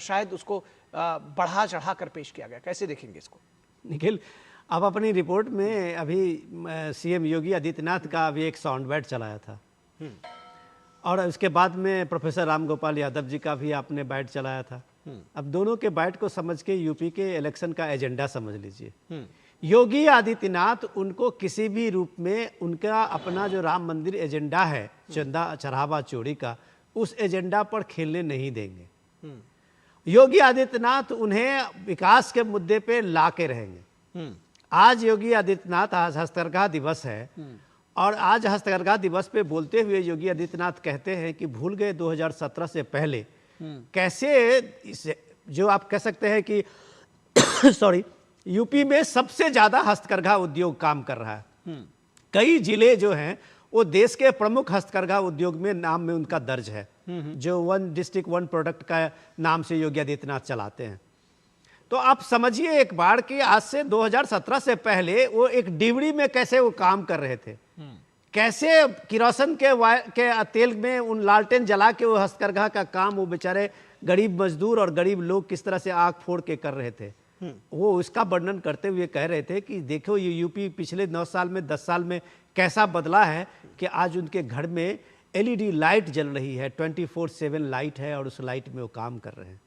शायद उसको बढ़ा चढ़ा कर पेश किया गया। कैसे देखेंगे इसको? निखिल, आप अपनी रिपोर्ट में अभी सीएम योगी आदित्यनाथ का अभी एक साउंड बाइट चलाया था, और उसके बाद में प्रोफेसर राम गोपाल यादव जी का भी आपने बाइट चलाया था। अब दोनों के बाइट को समझ के यूपी के इलेक्शन का एजेंडा समझ लीजिए। योगी आदित्यनाथ उनको किसी भी रूप में उनका अपना जो राम मंदिर एजेंडा है, चंदा चढ़ावा चोरी का, उस एजेंडा पर खेलने नहीं देंगे। योगी आदित्यनाथ उन्हें विकास के मुद्दे पे ला के रहेंगे। आज योगी आदित्यनाथ, आज हस्तकरघा दिवस है, और आज हस्तकरघा दिवस पे बोलते हुए योगी आदित्यनाथ कहते हैं कि भूल गए 2017 से पहले कैसे जो आप कह सकते हैं कि सॉरी, यूपी में सबसे ज्यादा हस्तकरघा उद्योग काम कर रहा है। कई जिले जो हैं वो देश के प्रमुख हस्तकरघा उद्योग में नाम में उनका दर्ज है, जो 1 डिस्ट्रिक्ट 1 प्रोडक्ट का नाम से योगी आदित्यनाथ चलाते हैं। तो आप समझिए एक बार कि आज से 2017 से पहले वो एक डिवड़ी में कैसे वो काम कर रहे थे, कैसे किरोसिन के तेल में उन लालटेन जला के वो हस्तकरघा का काम वो बेचारे गरीब मजदूर और गरीब लोग किस तरह से आग फोड़ के कर रहे थे। वो इसका वर्णन करते हुए कह रहे थे कि देखो ये यूपी पिछले 9 साल में 10 साल में कैसा बदला है कि आज उनके घर में एलईडी लाइट जल रही है, 24/7 लाइट है और उस लाइट में वो काम कर रहे हैं।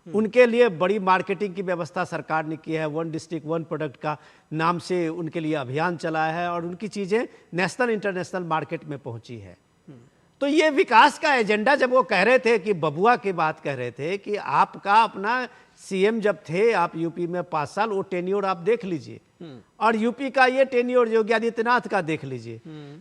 उनके लिए बड़ी मार्केटिंग की व्यवस्था सरकार ने की है, 1 डिस्ट्रिक्ट 1 प्रोडक्ट का नाम से उनके लिए अभियान चला है और उनकी चीज़ें नेशनल इंटरनेशनल मार्केट में पहुंची है। तो ये विकास का एजेंडा जब वो कह रहे थे कि बबुआ की बात कह रहे थे कि आपका अपना सीएम जब थे आप यूपी में 5 साल, वो टेन्योर आप देख लीजिए और यूपी का ये टेन्योर योगी आदित्यनाथ का देख लीजिए,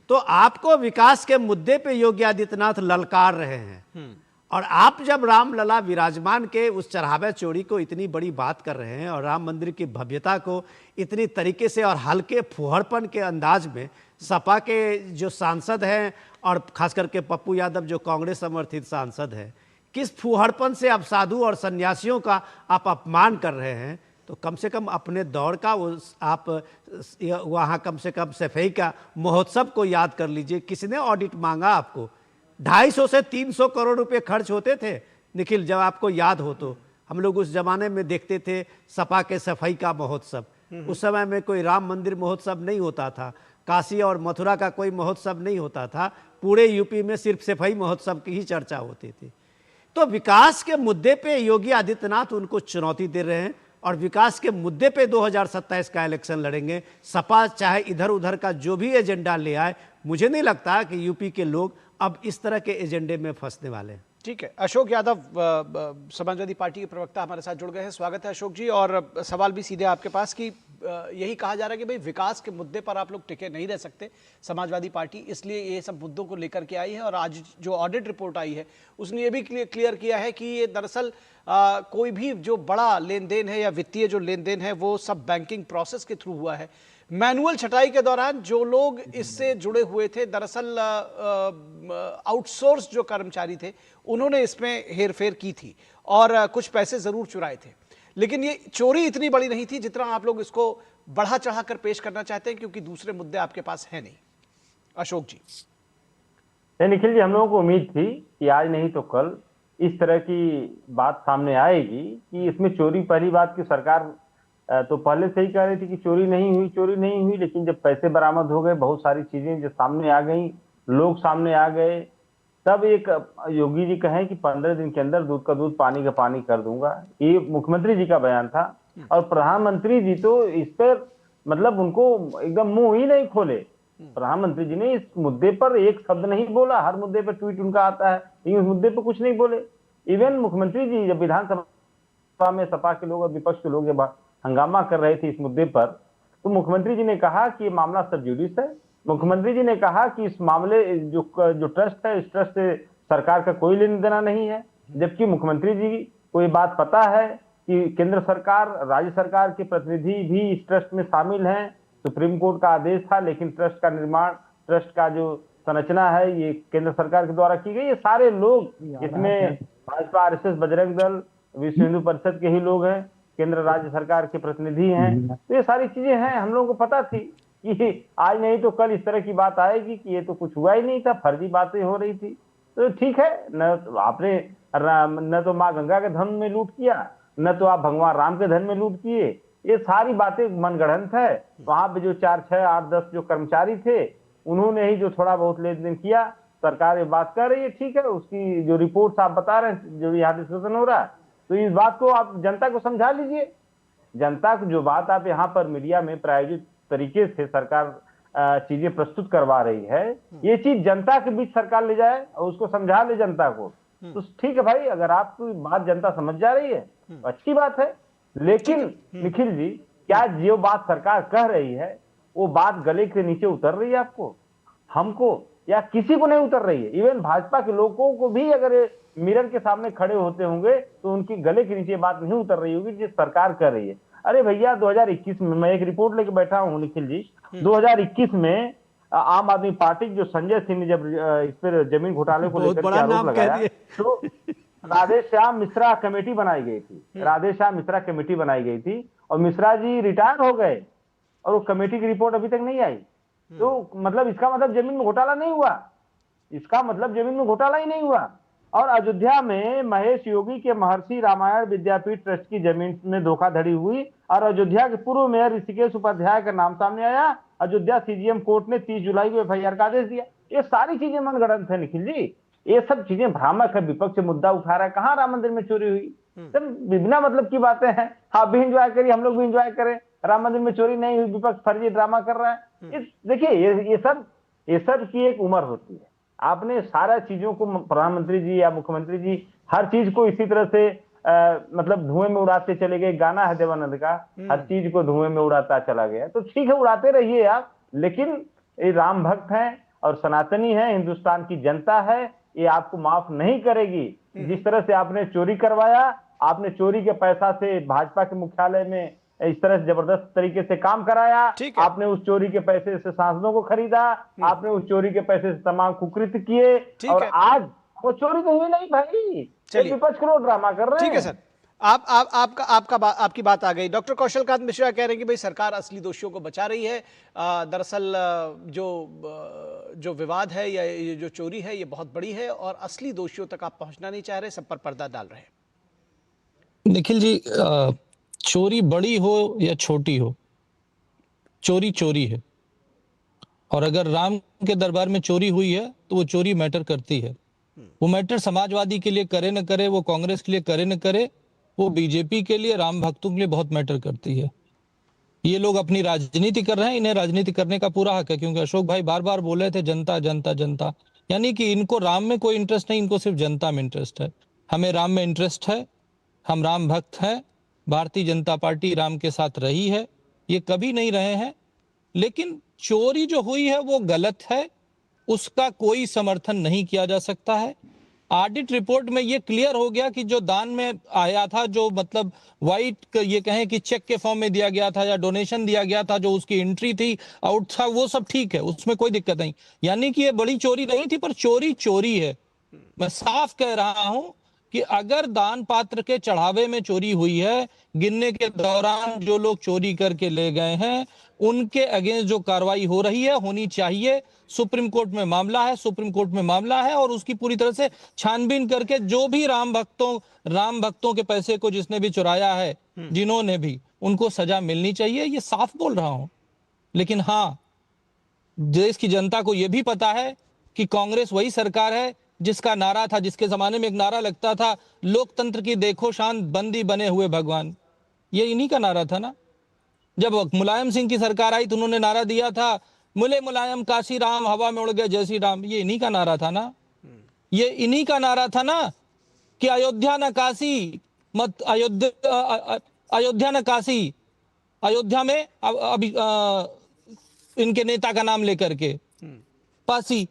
तो आपको विकास के मुद्दे पे योगी आदित्यनाथ ललकार रहे हैं। और आप जब रामलला विराजमान के उस चढ़ावे चोरी को इतनी बड़ी बात कर रहे हैं और राम मंदिर की भव्यता को इतनी तरीके से और हल्के फुहड़पन के अंदाज में सपा के जो सांसद हैं और खास करके पप्पू यादव जो कांग्रेस समर्थित सांसद हैं, किस फुहड़पन से आप साधु और सन्यासियों का आप अपमान कर रहे हैं, तो कम से कम अपने दौर का आप वहाँ कम से कम सफाई का महोत्सव को याद कर लीजिए। किसने ऑडिट मांगा आपको? 250 से 300 करोड़ रुपए खर्च होते थे निखिल, जब आपको याद हो तो हम लोग उस जमाने में देखते थे सपा के सफाई का महोत्सव। उस समय में कोई राम मंदिर महोत्सव नहीं होता था, काशी और मथुरा का कोई महोत्सव नहीं होता था, पूरे यूपी में सिर्फ सफाई महोत्सव की ही चर्चा होती थी। तो विकास के मुद्दे पे योगी आदित्यनाथ उनको चुनौती दे रहे हैं और विकास के मुद्दे पे 2027 का इलेक्शन लड़ेंगे। सपा चाहे इधर उधर का जो भी एजेंडा ले आए, मुझे नहीं लगता कि यूपी के लोग अब इस तरह के एजेंडे में फंसने वाले हैं। ठीक है, अशोक यादव समाजवादी पार्टी के प्रवक्ता हमारे साथ जुड़ गए हैं। स्वागत है अशोक जी। और सवाल भी सीधे आपके पास कि यही कहा जा रहा है कि भाई विकास के मुद्दे पर आप लोग टिके नहीं रह सकते, समाजवादी पार्टी इसलिए ये सब मुद्दों को लेकर के आई है। और आज जो ऑडिट रिपोर्ट आई है उसने ये भी क्लियर किया है कि ये दरअसल कोई भी जो बड़ा लेन देन है या वित्तीय जो लेन देन है वो सब बैंकिंग प्रोसेस के थ्रू हुआ है। मैनुअल छटाई के दौरान जो लोग इससे जुड़े हुए थे, दरअसल आउटसोर्स जो कर्मचारी थे, उन्होंने इसमें हेरफेर की थी और कुछ पैसे जरूर चुराए थे, लेकिन ये चोरी इतनी बड़ी नहीं थी जितना आप लोग इसको बढ़ा चढ़ा कर पेश करना चाहते हैं, क्योंकि दूसरे मुद्दे आपके पास है नहीं। अशोक जी। निखिल जी, हम लोगों को उम्मीद थी कि आज नहीं तो कल इस तरह की बात सामने आएगी कि इसमें चोरी, पहली बात की सरकार तो पहले से ही कह रही थी कि चोरी नहीं हुई, लेकिन जब पैसे बरामद हो गए, बहुत सारी चीजें जो सामने आ गई, लोग सामने आ गए, तब एक योगी जी कहें कि 15 दिन के अंदर दूध का दूध पानी का पानी कर दूंगा, ये मुख्यमंत्री जी का बयान था। और प्रधानमंत्री जी तो इस पर मतलब उनको एकदम मुंह ही नहीं खोले। प्रधानमंत्री जी ने इस मुद्दे पर एक शब्द नहीं बोला। हर मुद्दे पर ट्वीट उनका आता है, लेकिन इस मुद्दे पर कुछ नहीं बोले। इवन मुख्यमंत्री जी जब विधानसभा में सपा के लोग और विपक्ष के लोग जब हंगामा कर रहे थे इस मुद्दे पर, तो मुख्यमंत्री जी ने कहा कि ये मामला सब जुडिस है। मुख्यमंत्री जी ने कहा कि इस मामले जो ट्रस्ट है, इस ट्रस्ट से सरकार का कोई लेना देना नहीं है, जबकि मुख्यमंत्री जी को ये बात पता है कि केंद्र सरकार, राज्य सरकार के प्रतिनिधि भी इस ट्रस्ट में शामिल हैं। सुप्रीम कोर्ट का आदेश था, लेकिन ट्रस्ट का निर्माण, ट्रस्ट का जो संरचना है ये केंद्र सरकार के द्वारा की गई। ये सारे लोग, इसमें भाजपा, आरएसएस, बजरंग दल, विश्व हिंदू परिषद के ही लोग हैं, केंद्र राज्य सरकार के प्रतिनिधि हैं। तो ये सारी चीजें हैं, हम लोगों को पता थी कि आज नहीं तो कल इस तरह की बात आएगी कि ये तो कुछ हुआ ही नहीं था, फर्जी बातें हो रही थी। तो ठीक है, न आपने न तो माँ गंगा के धन में लूट किया, न तो आप भगवान राम के धन में लूट किए। ये सारी बातें मनगढ़ंत है। वहां पे जो 4, 6, 8, 10 जो कर्मचारी थे, उन्होंने ही जो थोड़ा बहुत लेन देन किया। सरकार ये बात कर रही है, ठीक है, उसकी जो रिपोर्ट आप बता रहे हैं, जो यहाँ डिस्कशन हो रहा है, तो इस बात को आप जनता को समझा लीजिए। जनता को जो बात आप यहाँ पर मीडिया में प्रायोजित तरीके से सरकार चीजें प्रस्तुत करवा रही है, ये चीज जनता के बीच सरकार ले जाए और उसको समझा ले जनता को, तो ठीक है भाई, अगर आपकी बात जनता समझ जा रही है तो अच्छी बात है। लेकिन निखिल जी, क्या जो बात सरकार कह रही है वो बात गले के नीचे उतर रही है आपको, हमको, या किसी को नहीं उतर रही है? इवन भाजपा के लोगों को भी अगर मिरर के सामने खड़े होते होंगे तो उनकी गले के नीचे बात नहीं उतर रही होगी जो सरकार कर रही है। अरे भैया, 2021 में मैं एक रिपोर्ट लेके बैठा हूँ निखिल जी, 2021 में आम आदमी पार्टी जो संजय सिंह ने जब इस पर जमीन घोटाले को लेकर आरोप लगाया, तो राधेश्याम मिश्रा कमेटी बनाई गई थी। राधेश्याम मिश्रा कमेटी बनाई गई थी और मिश्रा जी रिटायर हो गए और वो कमेटी की रिपोर्ट अभी तक नहीं आई। तो मतलब इसका मतलब जमीन में घोटाला नहीं हुआ, इसका मतलब जमीन में घोटाला ही नहीं हुआ। और अयोध्या में महेश योगी के महर्षि रामायण विद्यापीठ ट्रस्ट की जमीन में धोखाधड़ी हुई और अयोध्या के पूर्व मेयर ऋषिकेश उपाध्याय का नाम सामने आया। अयोध्या सीजीएम कोर्ट ने 30 जुलाई को एफआईआर का आदेश दिया। ये सारी चीजें मनगढ़ंत है निखिल जी, ये सब चीजें भ्रामक है। विपक्ष मुद्दा उठा रहा है, कहाँ राम मंदिर में चोरी हुई, सब बिना मतलब की बातें हैं। आप भी इंजॉय करिए, हम लोग भी इंजॉय करें, राम मंदिर में चोरी नहीं हुई, विपक्ष फर्जी ड्रामा कर रहा है। देखिए ये सब की एक उम्र होती है। आपने सारा चीजों को प्रधानमंत्री जी या मुख्यमंत्री जी हर चीज को इसी तरह से मतलब धुएं में उड़ाते चले गए। गाना है देवानंद का, हर चीज को धुएं में उड़ाता चला गया। तो ठीक है, उड़ाते रहिए आप, लेकिन ये राम भक्त हैं और सनातनी है, हिंदुस्तान की जनता है, ये आपको माफ नहीं करेगी। जिस तरह से आपने चोरी करवाया, आपने चोरी के पैसा से भाजपा के मुख्यालय में इस तरह से जबरदस्त तरीके से काम कराया, आपने उस चोरी के पैसे से सांसदों को खरीदा, आपने उस चोरी के पैसे से तमाम कुकृत्य किए, और आज वो चोरी तो हुई नहीं भाई, विपक्ष को ड्रामा कर रहे हैं। ठीक है सर, आपकी बात आ गई। डॉक्टर कौशलकांत मिश्रा कह रहे हैं कि भाई सरकार असली दोषियों को बचा रही है। दरअसल जो विवाद है या ये जो चोरी है ये बहुत बड़ी है और असली दोषियों तक आप पहुंचना नहीं चाह रहे, सब पर पर्दा डाल रहे हैं। निखिल जी, चोरी बड़ी हो या छोटी हो, चोरी चोरी है। और अगर राम के दरबार में चोरी हुई है तो वो चोरी मैटर करती है। वो मैटर समाजवादी के लिए करे न करे, वो कांग्रेस के लिए करे न करे, वो बीजेपी के लिए, राम भक्तों के लिए बहुत मैटर करती है। ये लोग अपनी राजनीति कर रहे हैं, इन्हें राजनीति करने का पूरा हक है, क्योंकि अशोक भाई बार बार बोले थे जनता जनता जनता, यानी कि इनको राम में कोई इंटरेस्ट नहीं, इनको सिर्फ जनता में इंटरेस्ट है। हमें राम में इंटरेस्ट है, हम राम भक्त हैं, भारतीय जनता पार्टी राम के साथ रही है, ये कभी नहीं रहे हैं। लेकिन चोरी जो हुई है वो गलत है, उसका कोई समर्थन नहीं किया जा सकता है। ऑडिट रिपोर्ट में ये क्लियर हो गया कि जो दान में आया था, जो मतलब वाइट ये कहें कि चेक के फॉर्म में दिया गया था या डोनेशन दिया गया था, जो उसकी एंट्री थी आउट था, वो सब ठीक है, उसमें कोई दिक्कत नहीं। यानी कि ये बड़ी चोरी नहीं थी, पर चोरी चोरी है। मैं साफ कह रहा हूं कि अगर दान पात्र के चढ़ावे में चोरी हुई है, गिनने के दौरान जो लोग चोरी करके ले गए हैं उनके अगेंस्ट जो कार्रवाई हो रही है होनी चाहिए। सुप्रीम कोर्ट में मामला है, सुप्रीम कोर्ट में मामला है, और उसकी पूरी तरह से छानबीन करके जो भी राम भक्तों के पैसे को जिसने भी चुराया है, जिन्होंने भी, उनको सजा मिलनी चाहिए। ये साफ बोल रहा हूं। लेकिन हाँ, देश की जनता को यह भी पता है कि कांग्रेस वही सरकार है जिसका नारा था, जिसके जमाने में एक नारा लगता था, लोकतंत्र की देखो शान, बंदी बने हुए भगवान। ये इन्हीं का नारा था ना। जब मुलायम सिंह की सरकार आई तो उन्होंने नारा दिया था, मुले मुलायम काशी राम, हवा में उड़ गए जय श्री राम। ये इन्हीं का नारा था ना। ये इन्हीं का नारा था ना कि अयोध्या न काशी, मत अयोध्या न काशी, अयोध्या में अभी इनके नेता का नाम लेकर के पासी,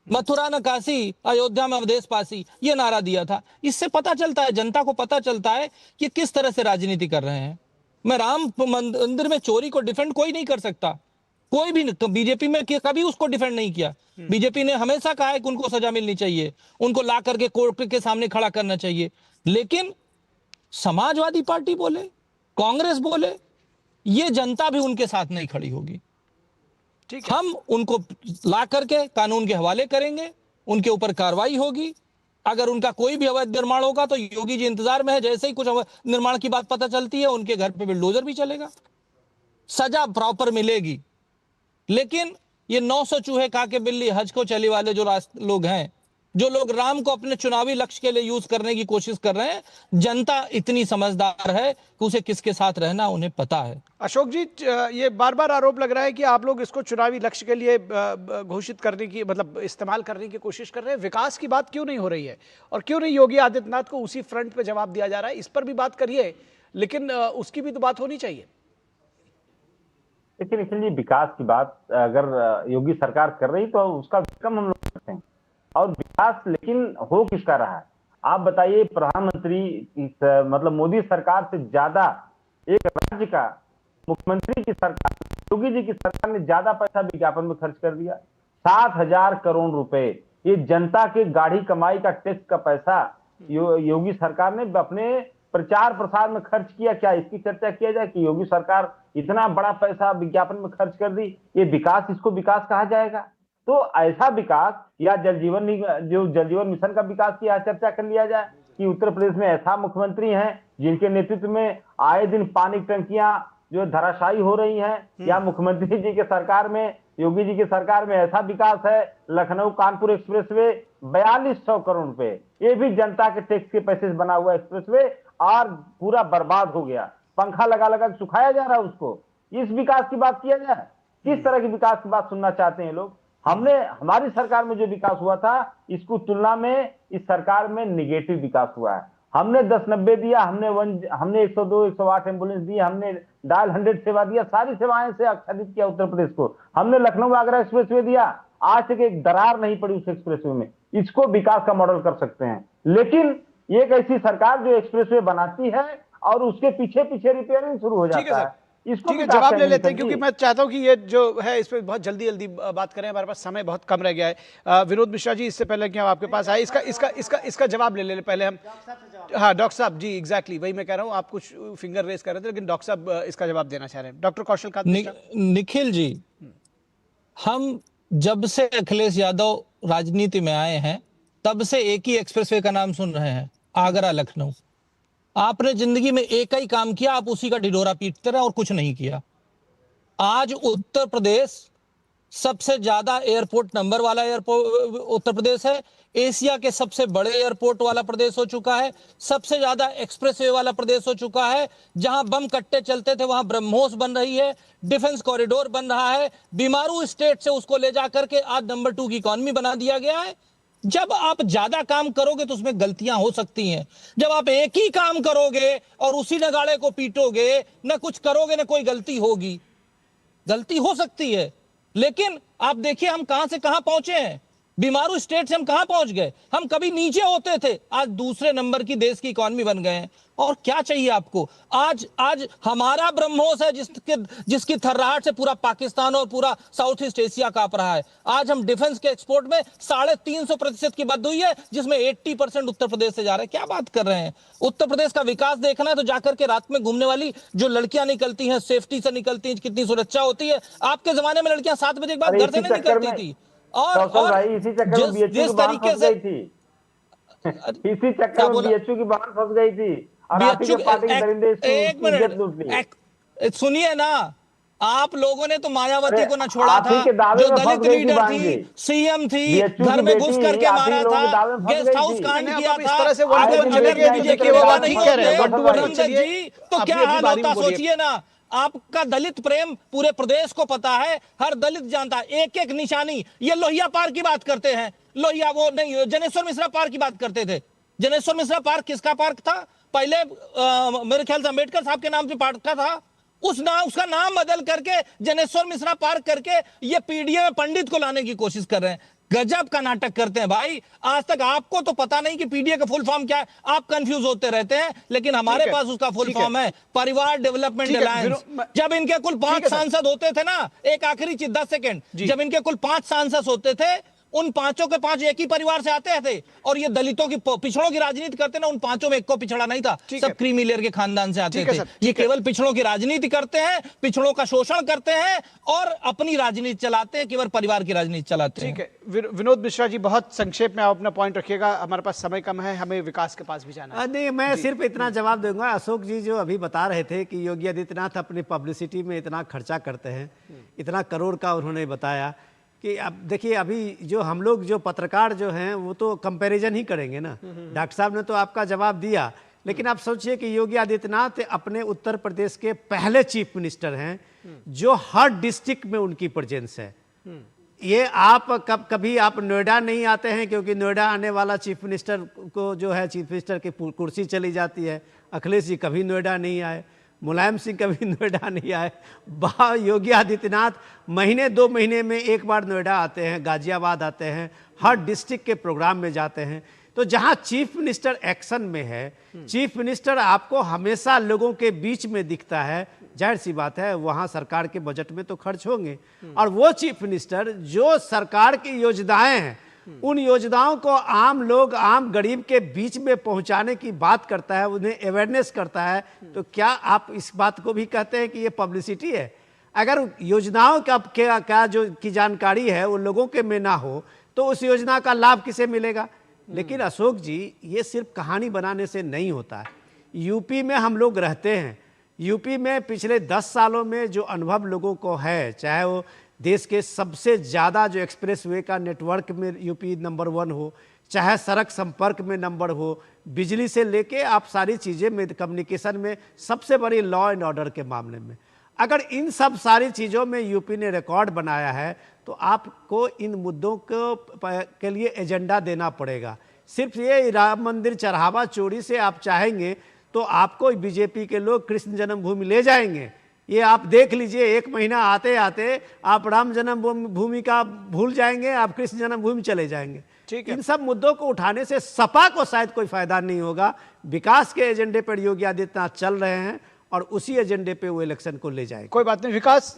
मथुरा न काशी, अयोध्या में अवधेश पासी, ये नारा दिया था। इससे पता चलता है, जनता को पता चलता है कि किस तरह से राजनीति कर रहे हैं। मैं राम मंदिर में चोरी को डिफेंड कोई नहीं कर सकता, कोई भी बीजेपी में कभी उसको डिफेंड नहीं किया। बीजेपी ने हमेशा कहा है कि उनको सजा मिलनी चाहिए, उनको ला करके कोर्ट के सामने खड़ा करना चाहिए। लेकिन समाजवादी पार्टी बोले, कांग्रेस बोले, ये जनता भी उनके साथ नहीं खड़ी होगी। हम उनको ला करके कानून के हवाले करेंगे, उनके ऊपर कार्रवाई होगी। अगर उनका कोई भी अवैध निर्माण होगा तो योगी जी इंतजार में है, जैसे ही कुछ निर्माण की बात पता चलती है उनके घर पे बुलडोजर भी चलेगा, सजा प्रॉपर मिलेगी। लेकिन ये 900 चूहे खा के बिल्ली हज को चली वाले जो लोग हैं, जो लोग राम को अपने चुनावी लक्ष्य के लिए यूज करने की कोशिश कर रहे हैं, जनता इतनी समझदार है कि उसे किसके साथ रहना उन्हें पता है। अशोक जी, ये बार बार आरोप लग रहा है कि आप लोग इसको चुनावी लक्ष्य के लिए घोषित करने की, मतलब इस्तेमाल करने की कोशिश कर रहे हैं। विकास की बात क्यों नहीं हो रही है और क्यों नहीं योगी आदित्यनाथ को उसी फ्रंट पे जवाब दिया जा रहा है? इस पर भी बात करिए, लेकिन उसकी भी तो बात होनी चाहिए। देखिए निखिल जी, विकास की बात अगर योगी सरकार कर रही तो उसका वेलकम हम लोग करते हैं, और विकास लेकिन हो किसका रहा है? आप बताइए। प्रधानमंत्री मतलब मोदी सरकार से ज्यादा एक राज्य का मुख्यमंत्री की सरकार, योगी जी की सरकार ने ज्यादा पैसा विज्ञापन में खर्च कर दिया। 7,000 करोड़ रुपए, ये जनता के गाढ़ी कमाई का टैक्स का पैसा योगी सरकार ने अपने प्रचार प्रसार में खर्च किया। क्या इसकी चर्चा किया जाए कि योगी सरकार इतना बड़ा पैसा विज्ञापन में खर्च कर दी, ये विकास, इसको विकास कहा जाएगा? तो ऐसा विकास, या जल जीवन मिशन का विकास की आज चर्चा कर लिया जाए कि उत्तर प्रदेश में ऐसा मुख्यमंत्री हैं जिनके नेतृत्व में आए दिन पानी की टंकियां जो धराशायी हो रही हैं, या मुख्यमंत्री जी के सरकार में, योगी जी की सरकार में ऐसा विकास है, लखनऊ कानपुर एक्सप्रेसवे 4200 करोड़ रुपए, ये भी जनता के टैक्स के पैसे से बना हुआ एक्सप्रेसवे, और पूरा बर्बाद हो गया, पंखा लगा लगा सुखाया जा रहा है उसको। इस विकास की बात किया जाए, किस तरह की विकास की बात सुनना चाहते हैं लोग? हमारी सरकार में जो विकास हुआ था, इसको तुलना में इस सरकार में निगेटिव विकास हुआ है। हमने 1090 दिया, हमने 102 108 एम्बुलेंस दी, हमने डायल 100 सेवा दिया, सारी सेवाएं से आच्छादित किया उत्तर प्रदेश को। हमने लखनऊ आगरा एक्सप्रेसवे दिया, आज तक एक दरार नहीं पड़ी उस एक्सप्रेसवे में। इसको विकास का मॉडल कर सकते हैं। लेकिन एक ऐसी सरकार जो एक्सप्रेसवे बनाती है और उसके पीछे पीछे रिपेयरिंग शुरू हो जाता है, इसको ठीक है, जवाब ले लेते हैं, क्योंकि मैं चाहता हूं कि ये जो है इस पे बहुत जल्दी बात करें, हमारे पास समय बहुत कम रह गया है। विनोद मिश्रा जी, इससे पहले कि हम आपके पास आए, इसका जवाब ले ले पहले हम। हाँ डॉक्टर साहब जी, एग्जैक्टली वही मैं कह रहा हूँ, आप कुछ फिंगर रेस कर रहे थे, लेकिन डॉक्टर साहब इसका जवाब देना चाह रहे हैं। डॉक्टर कौशल का निखिल जी, हम जब से अखिलेश यादव राजनीति में आए हैं तब से एक ही एक्सप्रेसवे का नाम सुन रहे हैं, आगरा लखनऊ। आपने जिंदगी में एक ही काम किया, आप उसी का ढिढोरा पीटते रहे और कुछ नहीं किया। आज उत्तर प्रदेश सबसे ज्यादा एयरपोर्ट नंबर वाला एयरपोर्ट उत्तर प्रदेश है, एशिया के सबसे बड़े एयरपोर्ट वाला प्रदेश हो चुका है, सबसे ज्यादा एक्सप्रेसवे वाला प्रदेश हो चुका है। जहां बम कट्टे चलते थे वहां ब्रह्मोस बन रही है, डिफेंस कॉरिडोर बन रहा है, बीमारू स्टेट से उसको ले जाकर के आज नंबर 2 की इकॉनमी बना दिया गया है। जब आप ज्यादा काम करोगे तो उसमें गलतियां हो सकती हैं। जब आप एक ही काम करोगे और उसी नगाड़े को पीटोगे, न कुछ करोगे न कोई गलती होगी, गलती हो सकती है। लेकिन आप देखिए हम कहां से कहां पहुंचे हैं, बीमारू स्टेट से हम कहां पहुंच गए। हम कभी नीचे होते थे, आज दूसरे नंबर की देश की इकॉनमी बन गए हैं। और क्या चाहिए आपको? आज हमारा ब्रह्मोस है जिसकी थर्राहट से पूरा पाकिस्तान और पूरा साउथ ईस्ट एशिया कांप रहा है। आज हम डिफेंस के एक्सपोर्ट में 350% की बात हुई है, जिसमें 80% उत्तर प्रदेश से जा रहे हैं। क्या बात कर रहे हैं? उत्तर प्रदेश का विकास देखना है तो जाकर के रात में घूमने वाली जो लड़कियां निकलती हैं, सेफ्टी से निकलती हैं, कितनी सुरक्षा होती है। आपके जमाने में लड़कियां 7 बजे के बाद घर से नहीं निकलती थी। और इसी चक्कर में जिस तरीके से इसी चक्कर में बीएचयू की बाहर फंस गई थी। एक मिनट सुनिए ना, आप लोगों ने तो मायावती को ना छोड़ा था, जो दलित लीडर थी, सीएम थी, घर में घुस करके मारा था, गेस्ट हाउस कांड किया था। तो क्या हाल होता सोचिए ना। आपका दलित प्रेम पूरे प्रदेश को पता है, हर दलित जानता है, एक एक निशानी। ये लोहिया पार्क की बात करते हैं, लोहिया वो नहीं, जनेश्वर मिश्रा पार्क की बात करते थे। जनेश्वर मिश्रा पार्क किसका पार्क था? पहले मेरे ख्याल से अम्बेडकर साहब के नाम से पार्क का था, उसका नाम बदल करके जनेश्वर मिश्रा पार्क करके ये पीडीए में पंडित को लाने की कोशिश कर रहे हैं। गजब का नाटक करते हैं भाई। आज तक आपको तो पता नहीं कि पीडीए का फुल फॉर्म क्या है, आप कंफ्यूज होते रहते हैं, लेकिन हमारे पास उसका फुल फॉर्म है परिवार डेवलपमेंट अलायंस। जब इनके कुल 5 सांसद होते थे ना, एक आखिरी चीज 10 सेकेंड, जब इनके कुल 5 सांसद होते थे, उन 5 के 5 एक ही परिवार से आते थे। और ये दलितों की पिछड़ों की राजनीति करते ना, उन 5 में एक को पिछड़ा नहीं था, सब क्रीमी लेयर के खानदान से आते थे। ये केवल पिछड़ों की राजनीति करते हैं, पिछड़ों का शोषण करते हैं और अपनी राजनीति चलाते हैं, केवल परिवार की राजनीति चलाते हैं। ठीक है विनोद मिश्रा जी, बहुत संक्षेप में आप अपना पॉइंट रखिएगा, हमारे पास समय कम है, हमें विकास के पास भी जाना है। नहीं, मैं सिर्फ इतना जवाब दूंगा। अशोक जी जो अभी बता रहे थे कि योगी आदित्यनाथ अपनी पब्लिसिटी में इतना खर्चा करते हैं, इतना करोड़ का उन्होंने बताया कि अब देखिए, अभी जो हम लोग जो पत्रकार जो हैं वो तो कंपैरिजन ही करेंगे ना। डॉक्टर साहब ने तो आपका जवाब दिया, लेकिन आप सोचिए कि योगी आदित्यनाथ अपने उत्तर प्रदेश के पहले चीफ मिनिस्टर हैं जो हर डिस्ट्रिक्ट में उनकी प्रेजेंस है। ये आप कभी आप नोएडा नहीं आते हैं, क्योंकि नोएडा आने वाला चीफ मिनिस्टर को जो है चीफ मिनिस्टर की कुर्सी चली जाती है। अखिलेश जी कभी नोएडा नहीं आए, मुलायम सिंह कभी नोएडा नहीं आए। योगी आदित्यनाथ महीने 2 महीने में एक बार नोएडा आते हैं, गाजियाबाद आते हैं, हर डिस्ट्रिक्ट के प्रोग्राम में जाते हैं। तो जहां चीफ मिनिस्टर एक्शन में है, चीफ मिनिस्टर आपको हमेशा लोगों के बीच में दिखता है, जाहिर सी बात है वहां सरकार के बजट में तो खर्च होंगे। और वो चीफ मिनिस्टर जो सरकार की योजनाएं हैं उन योजनाओं को आम लोग, आम गरीब के बीच में पहुंचाने की बात करता है, उन्हें अवेयरनेस करता है, तो क्या आप इस बात को भी कहते हैं कि ये पब्लिसिटी है? अगर योजनाओं का जो की जानकारी है वो लोगों के में ना हो तो उस योजना का लाभ किसे मिलेगा? लेकिन अशोक जी, ये सिर्फ कहानी बनाने से नहीं होता है। यूपी में हम लोग रहते हैं, यूपी में पिछले 10 सालों में जो अनुभव लोगों को है, चाहे वो देश के सबसे ज़्यादा जो एक्सप्रेस वे का नेटवर्क में यूपी नंबर 1 हो, चाहे सड़क संपर्क में नंबर हो, बिजली से लेके आप सारी चीज़ें में, कम्युनिकेशन में सबसे बड़ी लॉ एंड ऑर्डर के मामले में, अगर इन सब सारी चीज़ों में यूपी ने रिकॉर्ड बनाया है तो आपको इन मुद्दों के लिए एजेंडा देना पड़ेगा। सिर्फ ये राम मंदिर चढ़ावा चोरी से आप चाहेंगे तो आपको बीजेपी के लोग कृष्ण जन्मभूमि ले जाएंगे। ये आप देख लीजिए, 1 महीना आते आते आप राम जन्मभूमि का भूल जाएंगे, आप कृष्ण जन्मभूमि चले जाएंगे। ठीक है, इन सब मुद्दों को उठाने से सपा को शायद कोई फायदा नहीं होगा। विकास के एजेंडे पर योगी आदित्यनाथ चल रहे हैं और उसी एजेंडे पे वो इलेक्शन को ले जाएंगे। कोई बात नहीं। विकास,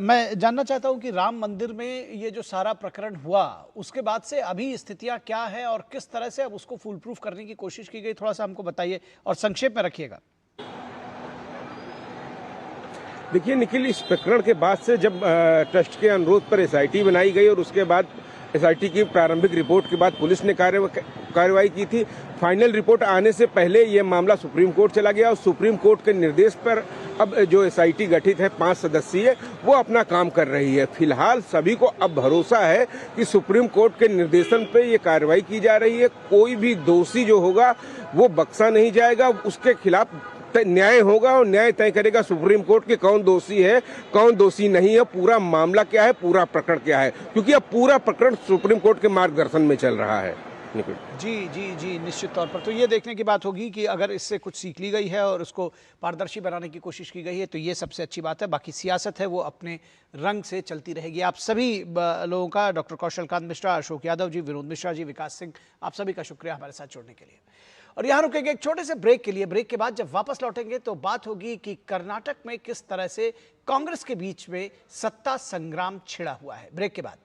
मैं जानना चाहता हूं कि राम मंदिर में ये जो सारा प्रकरण हुआ उसके बाद से अभी स्थितियां क्या है और किस तरह से अब उसको फुल प्रूफ करने की कोशिश की गई, थोड़ा सा हमको बताइए और संक्षेप में रखिएगा। देखिए निखिल, इस प्रकरण के बाद से जब ट्रस्ट के अनुरोध पर एसआईटी बनाई गई और उसके बाद एसआईटी की प्रारंभिक रिपोर्ट के बाद पुलिस ने कार्रवाई की थी। फाइनल रिपोर्ट आने से पहले ये मामला सुप्रीम कोर्ट चला गया और सुप्रीम कोर्ट के निर्देश पर अब जो एसआईटी गठित है 5 सदस्यीय, वो अपना काम कर रही है। फिलहाल सभी को अब भरोसा है कि सुप्रीम कोर्ट के निर्देशन पे ये कार्रवाई की जा रही है। कोई भी दोषी जो होगा वो बख्शा नहीं जाएगा, उसके खिलाफ न्याय होगा और न्याय तय करेगा सुप्रीम कोर्ट कि कौन दोषी है कौन दोषी नहीं है, पूरा मामला क्या है, पूरा प्रकरण क्या है, क्योंकि अब पूरा प्रकरण सुप्रीम कोर्ट के मार्गदर्शन में चल रहा है। जी, निश्चित तौर पर तो ये देखने की बात होगी कि अगर इससे कुछ सीख ली गई है और उसको पारदर्शी बनाने की कोशिश की गई है तो ये सबसे अच्छी बात है। बाकी सियासत है वो अपने रंग से चलती रहेगी। आप सभी लोगों का, डॉक्टर कौशलकांत मिश्रा, अशोक यादव जी, विनोद मिश्रा जी, विकास सिंह, आप सभी का शुक्रिया हमारे साथ जुड़ने के लिए। और यहाँ रुकेंगे एक छोटे से ब्रेक के लिए। ब्रेक के बाद जब वापस लौटेंगे तो बात होगी कि कर्नाटक में किस तरह से कांग्रेस के बीच में सत्ता संग्राम छिड़ा हुआ है। ब्रेक के बाद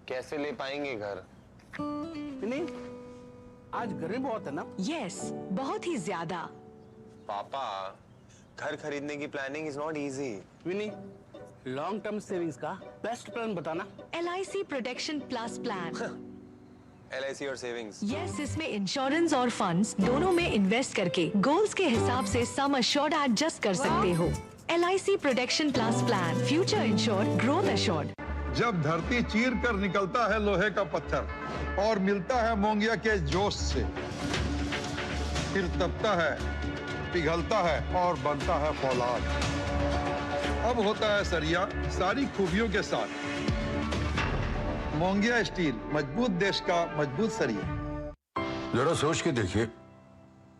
कैसे ले पाएंगे घर? नहीं, आज गर्मी बहुत है ना? यस, बहुत ही ज्यादा। पापा, घर खरीदने की प्लानिंग इज नॉट इजी। विनी, लॉन्ग टर्म सेविंग्स का बेस्ट प्लान बताना। LIC protection plus plan. LIC और सेविंग्स? यस, इसमें इंश्योरेंस और फंड्स दोनों में इन्वेस्ट करके गोल्स के हिसाब से सम अश्योर्ड एडजस्ट कर सकते हो। LIC protection plus plan, future insured, growth assured. जब धरती चीर कर निकलता है लोहे का पत्थर और मिलता है मोंगिया के जोश से, फिर तपता है, पिघलता है और बनता है फौलाद। अब होता है सरिया सारी खूबियों के साथ। मोंगिया स्टील, मजबूत देश का मजबूत सरिया। जरा सोच के देखिए,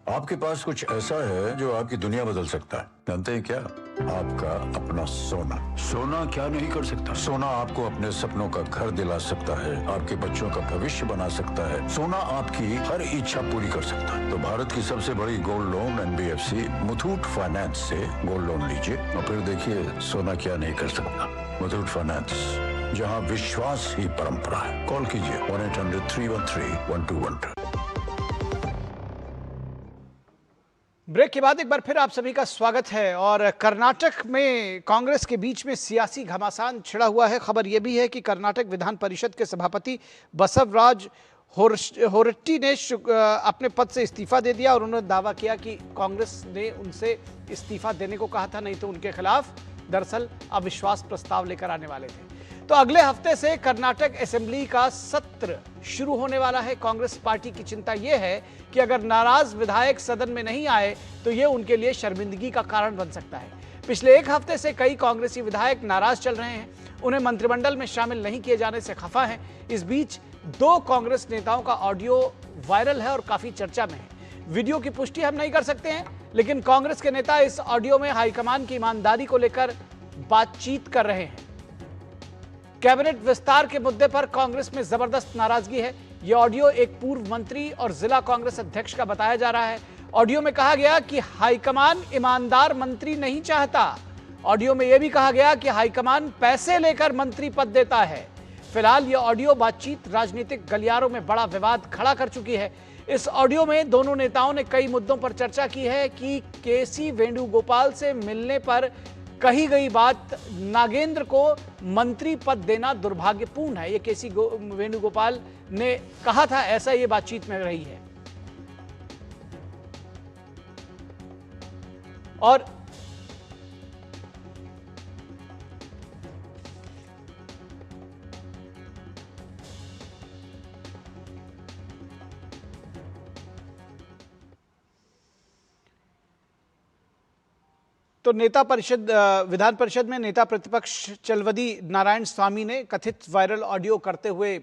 आपके पास कुछ ऐसा है जो आपकी दुनिया बदल सकता है। जानते हैं क्या? आपका अपना सोना। सोना क्या नहीं कर सकता? सोना आपको अपने सपनों का घर दिला सकता है, आपके बच्चों का भविष्य बना सकता है। सोना आपकी हर इच्छा पूरी कर सकता है। तो भारत की सबसे बड़ी gold loan NBFC Muthoot finance से गोल्ड लोन लीजिए और फिर देखिए सोना क्या नहीं कर सकता। मुथूट फाइनेंस, जहां विश्वास ही परंपरा है। कॉल कीजिए 1-800-313-1212। ब्रेक के बाद एक बार फिर आप सभी का स्वागत है। और कर्नाटक में कांग्रेस के बीच में सियासी घमासान छिड़ा हुआ है। खबर यह भी है कि कर्नाटक विधान परिषद के सभापति बसवराज होरट्टी ने अपने पद से इस्तीफा दे दिया और उन्होंने दावा किया कि कांग्रेस ने उनसे इस्तीफा देने को कहा था, नहीं तो उनके खिलाफ दरअसल अविश्वास प्रस्ताव लेकर आने वाले थे। तो अगले हफ्ते से कर्नाटक असेंबली का सत्र शुरू होने वाला है। कांग्रेस पार्टी की चिंता यह है कि अगर नाराज विधायक सदन में नहीं आए तो यह उनके लिए शर्मिंदगी का कारण बन सकता है। पिछले एक हफ्ते से कई कांग्रेसी विधायक नाराज चल रहे हैं, उन्हें मंत्रिमंडल में शामिल नहीं किए जाने से खफा हैं। इस बीच 2 कांग्रेस नेताओं का ऑडियो वायरल है और काफी चर्चा में है। वीडियो की पुष्टि हम नहीं कर सकते हैं, लेकिन कांग्रेस के नेता इस ऑडियो में हाईकमान की ईमानदारी को लेकर बातचीत कर रहे हैं। कैबिनेट विस्तार के मुद्दे पर कांग्रेस में जबरदस्त नाराजगी है। यह ऑडियो एक पूर्व मंत्री और जिला कांग्रेस अध्यक्ष का बताया जा रहा है। ऑडियो में कहा गया कि हाईकमान ईमानदार मंत्री नहीं चाहता, ऑडियो में यह भी कहा गया कि हाईकमान पैसे लेकर मंत्री पद देता है। फिलहाल यह ऑडियो बातचीत राजनीतिक गलियारों में बड़ा विवाद खड़ा कर चुकी है। इस ऑडियो में दोनों नेताओं ने कई मुद्दों पर चर्चा की है कि केसी वेणुगोपाल से मिलने पर कही गई बात नागेंद्र को मंत्री पद देना दुर्भाग्यपूर्ण है। यह केसी वेणुगोपाल ने कहा था, ऐसा ये बातचीत में रही है। और तो नेता परिषद विधान परिषद में नेता प्रतिपक्ष चलवदी नारायण स्वामी ने कथित वायरल ऑडियो करते हुए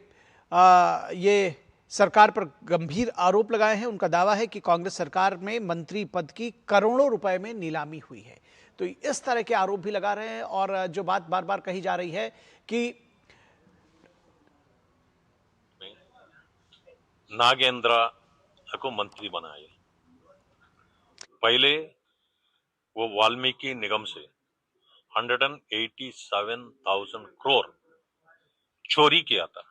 ये सरकार पर गंभीर आरोप लगाए हैं। उनका दावा है कि कांग्रेस सरकार में मंत्री पद की करोड़ों रुपए में नीलामी हुई है। तो इस तरह के आरोप भी लगा रहे हैं और जो बात बार बार कही जा रही है कि नागेंद्र को मंत्री बनाए। पहले वो वाल्मीकि निगम से 187,000 करोड़ चोरी किया था,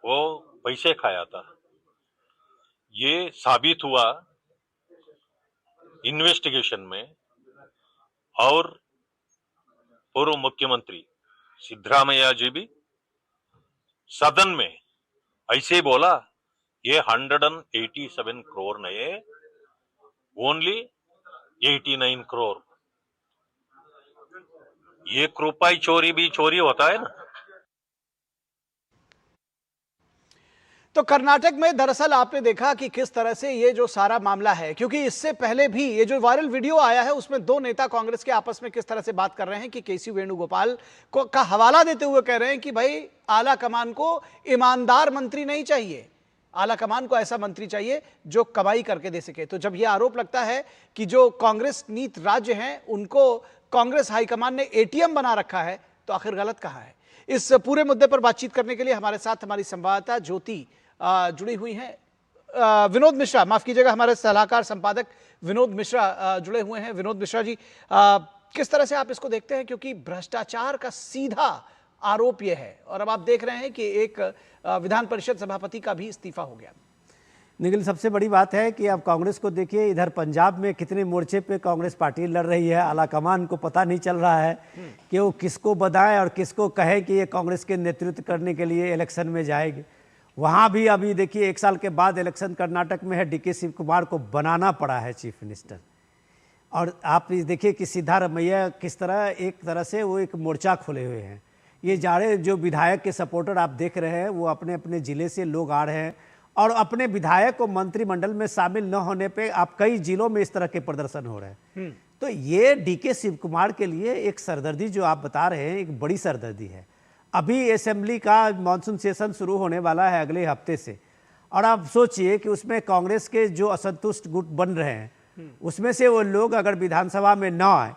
वो पैसे खाया था। ये साबित हुआ इन्वेस्टिगेशन में, और पूर्व मुख्यमंत्री सिद्धरामैया जी भी सदन में ऐसे बोला, ये 187 करोड़ नहीं, ओनली 89 करोड़। एक रुपये चोरी भी चोरी होता है ना। तो कर्नाटक में दरअसल आपने देखा कि किस तरह से ये जो सारा मामला है, क्योंकि इससे पहले भी ये जो वायरल वीडियो आया है उसमें दो नेता कांग्रेस के आपस में किस तरह से बात कर रहे हैं कि केसी वेणुगोपाल को का हवाला देते हुए कह रहे हैं कि भाई आला कमान को ईमानदार मंत्री नहीं चाहिए, आला कमान को ऐसा मंत्री चाहिए जो कमाई करके दे सके। तो जब यह आरोप लगता है कि जो कांग्रेस नीत राज्य हैं उनको कांग्रेस हाईकमान ने एटीएम बना रखा है, तो आखिर गलत कहाँ है? इस पूरे मुद्दे पर बातचीत करने के लिए हमारे साथ हमारी संवाददाता ज्योति जुड़ी हुई हैं। विनोद मिश्रा, माफ कीजिएगा, हमारे सलाहकार संपादक विनोद मिश्रा जुड़े हुए हैं। विनोद मिश्रा जी, किस तरह से आप इसको देखते हैं, क्योंकि भ्रष्टाचार का सीधा आरोप यह है और अब आप देख रहे हैं कि एक विधान परिषद सभापति का भी इस्तीफा हो गया। निखिल, सबसे बड़ी बात है कि आप कांग्रेस को देखिए, इधर पंजाब में कितने मोर्चे पे कांग्रेस पार्टी लड़ रही है। आला कमान को पता नहीं चल रहा है कि वो किसको बताएं और किसको कहे कि ये कांग्रेस के नेतृत्व करने के लिए इलेक्शन में जाएगी। वहाँ भी अभी देखिए 1 साल के बाद इलेक्शन कर्नाटक में है, डीके शिव कुमार को बनाना पड़ा है चीफ मिनिस्टर। और आप देखिए कि सिद्धारमैया किस तरह एक तरह से वो एक मोर्चा खोले हुए हैं। ये जाड़े जो विधायक के सपोर्टर आप देख रहे हैं वो अपने अपने ज़िले से लोग आ रहे हैं और अपने विधायक को मंत्रिमंडल में शामिल न होने पे आप कई जिलों में इस तरह के प्रदर्शन हो रहे हैं। तो ये डीके शिव कुमार के लिए एक सरदर्दी जो आप बता रहे हैं, एक बड़ी सरदर्दी है। अभी असेंबली का मानसून सेशन शुरू होने वाला है अगले हफ्ते से, और आप सोचिए कि उसमें कांग्रेस के जो असंतुष्ट गुट बन रहे हैं उसमें से वो लोग अगर विधानसभा में न आए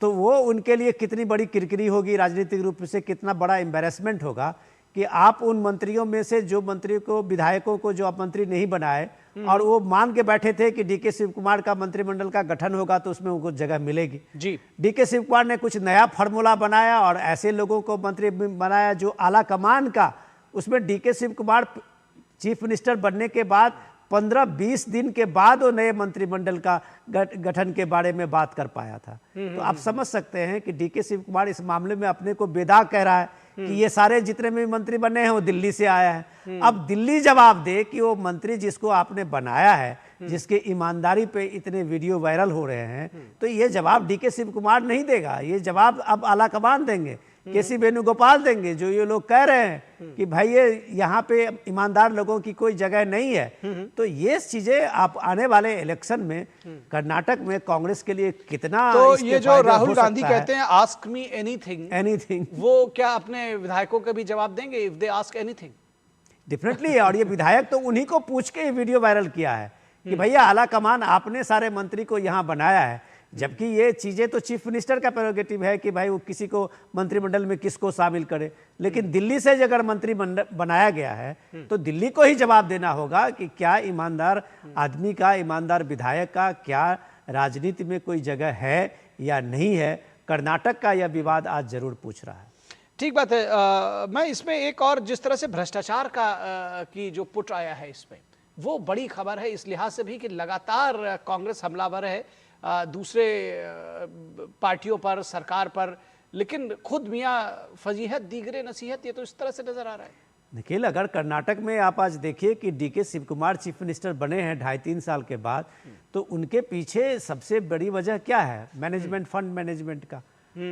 तो वो उनके लिए कितनी बड़ी किरकिरी होगी, राजनीतिक रूप से कितना बड़ा एम्बैरेसमेंट होगा कि आप उन मंत्रियों में से जो मंत्रियों को, विधायकों को जो आप मंत्री नहीं बनाए और वो मान के बैठे थे कि डीके शिव कुमार का मंत्रिमंडल का गठन होगा तो उसमें उनको जगह मिलेगी। जी, डीके शिव कुमार ने कुछ नया फार्मूला बनाया और ऐसे लोगों को मंत्री बनाया जो आला कमान का, उसमें D K Shivakumar chief minister बनने के बाद 15-20 दिन के बाद वो नए मंत्रिमंडल का गठन के बारे में बात कर पाया था। तो आप समझ सकते हैं कि डीके शिव कुमार इस मामले में अपने को बेदाग कह रहा है कि ये सारे जितने भी मंत्री बने हैं वो दिल्ली से आया है। अब दिल्ली जवाब दे कि वो मंत्री जिसको आपने बनाया है, जिसके ईमानदारी पे इतने वीडियो वायरल हो रहे हैं, तो ये जवाब डीके शिव कुमार नहीं देगा, ये जवाब अब आला कमान देंगे, केसी वेणुगोपाल देंगे। जो ये लोग कह रहे हैं कि भाई ये यहाँ पे ईमानदार लोगों की कोई जगह नहीं है, तो ये चीजें आप आने वाले इलेक्शन में कर्नाटक में कांग्रेस के लिए कितना, तो ये जो राहुल गांधी कहते हैं आस्क मी एनीथिंग, वो क्या अपने विधायकों का भी जवाब देंगे if they ask anything? Definitely. और ये विधायक तो उन्हीं को पूछ के ये वीडियो वायरल किया है कि भैया आला कमान आपने सारे मंत्री को यहाँ बनाया है, जबकि ये चीज़ें तो चीफ मिनिस्टर का प्रेरोगेटिव है कि भाई वो किसी को मंत्रिमंडल में किसको शामिल करे। लेकिन दिल्ली से अगर मंत्री बनाया गया है तो दिल्ली को ही जवाब देना होगा कि क्या ईमानदार आदमी का, ईमानदार विधायक का क्या राजनीति में कोई जगह है या नहीं है, कर्नाटक का यह विवाद आज जरूर पूछ रहा है। ठीक बात है। मैं इसमें एक और जिस तरह से भ्रष्टाचार का की जो पुट आया है इसमें, वो बड़ी खबर है इस लिहाज से भी कि लगातार कांग्रेस हमलावर है दूसरे पार्टियों पर, सरकार पर, लेकिन खुद मियाँ फजीहत दीगरे नसीहत, ये तो इस तरह से नजर आ रहा है। निखिल, अगर कर्नाटक में आप आज देखिए कि D K Shivakumar chief minister बने हैं 2.5-3 साल के बाद, तो उनके पीछे सबसे बड़ी वजह क्या है? मैनेजमेंट, फंड मैनेजमेंट का।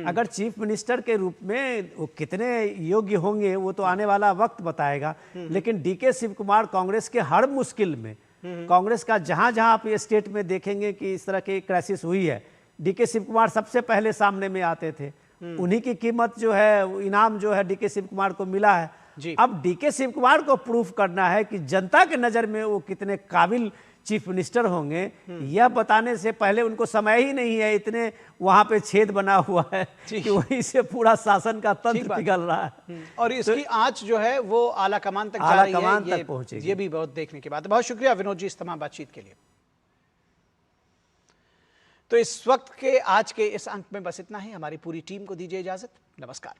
अगर चीफ मिनिस्टर के रूप में वो कितने योग्य होंगे वो तो आने वाला वक्त बताएगा, लेकिन डीके शिव कुमार कांग्रेस के हर मुश्किल में, कांग्रेस का जहां जहां आप ये स्टेट में देखेंगे कि इस तरह की क्राइसिस हुई है, डीके शिव कुमार सबसे पहले सामने में आते थे। उन्हीं की कीमत जो है, इनाम जो है डीके शिव कुमार को मिला है। अब डीके शिव कुमार को प्रूफ करना है कि जनता के नजर में वो कितने काबिल चीफ मिनिस्टर होंगे, यह बताने से पहले उनको समय ही नहीं है। इतने वहां पे छेद बना हुआ है कि वहीं से पूरा शासन का तंत्र पिघल रहा है और इसकी आंच जो है वो आला कमान तक जा रही है। ये भी बहुत देखने की बात है। बहुत शुक्रिया विनोद जी इस तमाम बातचीत के लिए। तो इस वक्त के आज के इस अंक में बस इतना ही। हमारी पूरी टीम को दीजिए इजाजत। नमस्कार।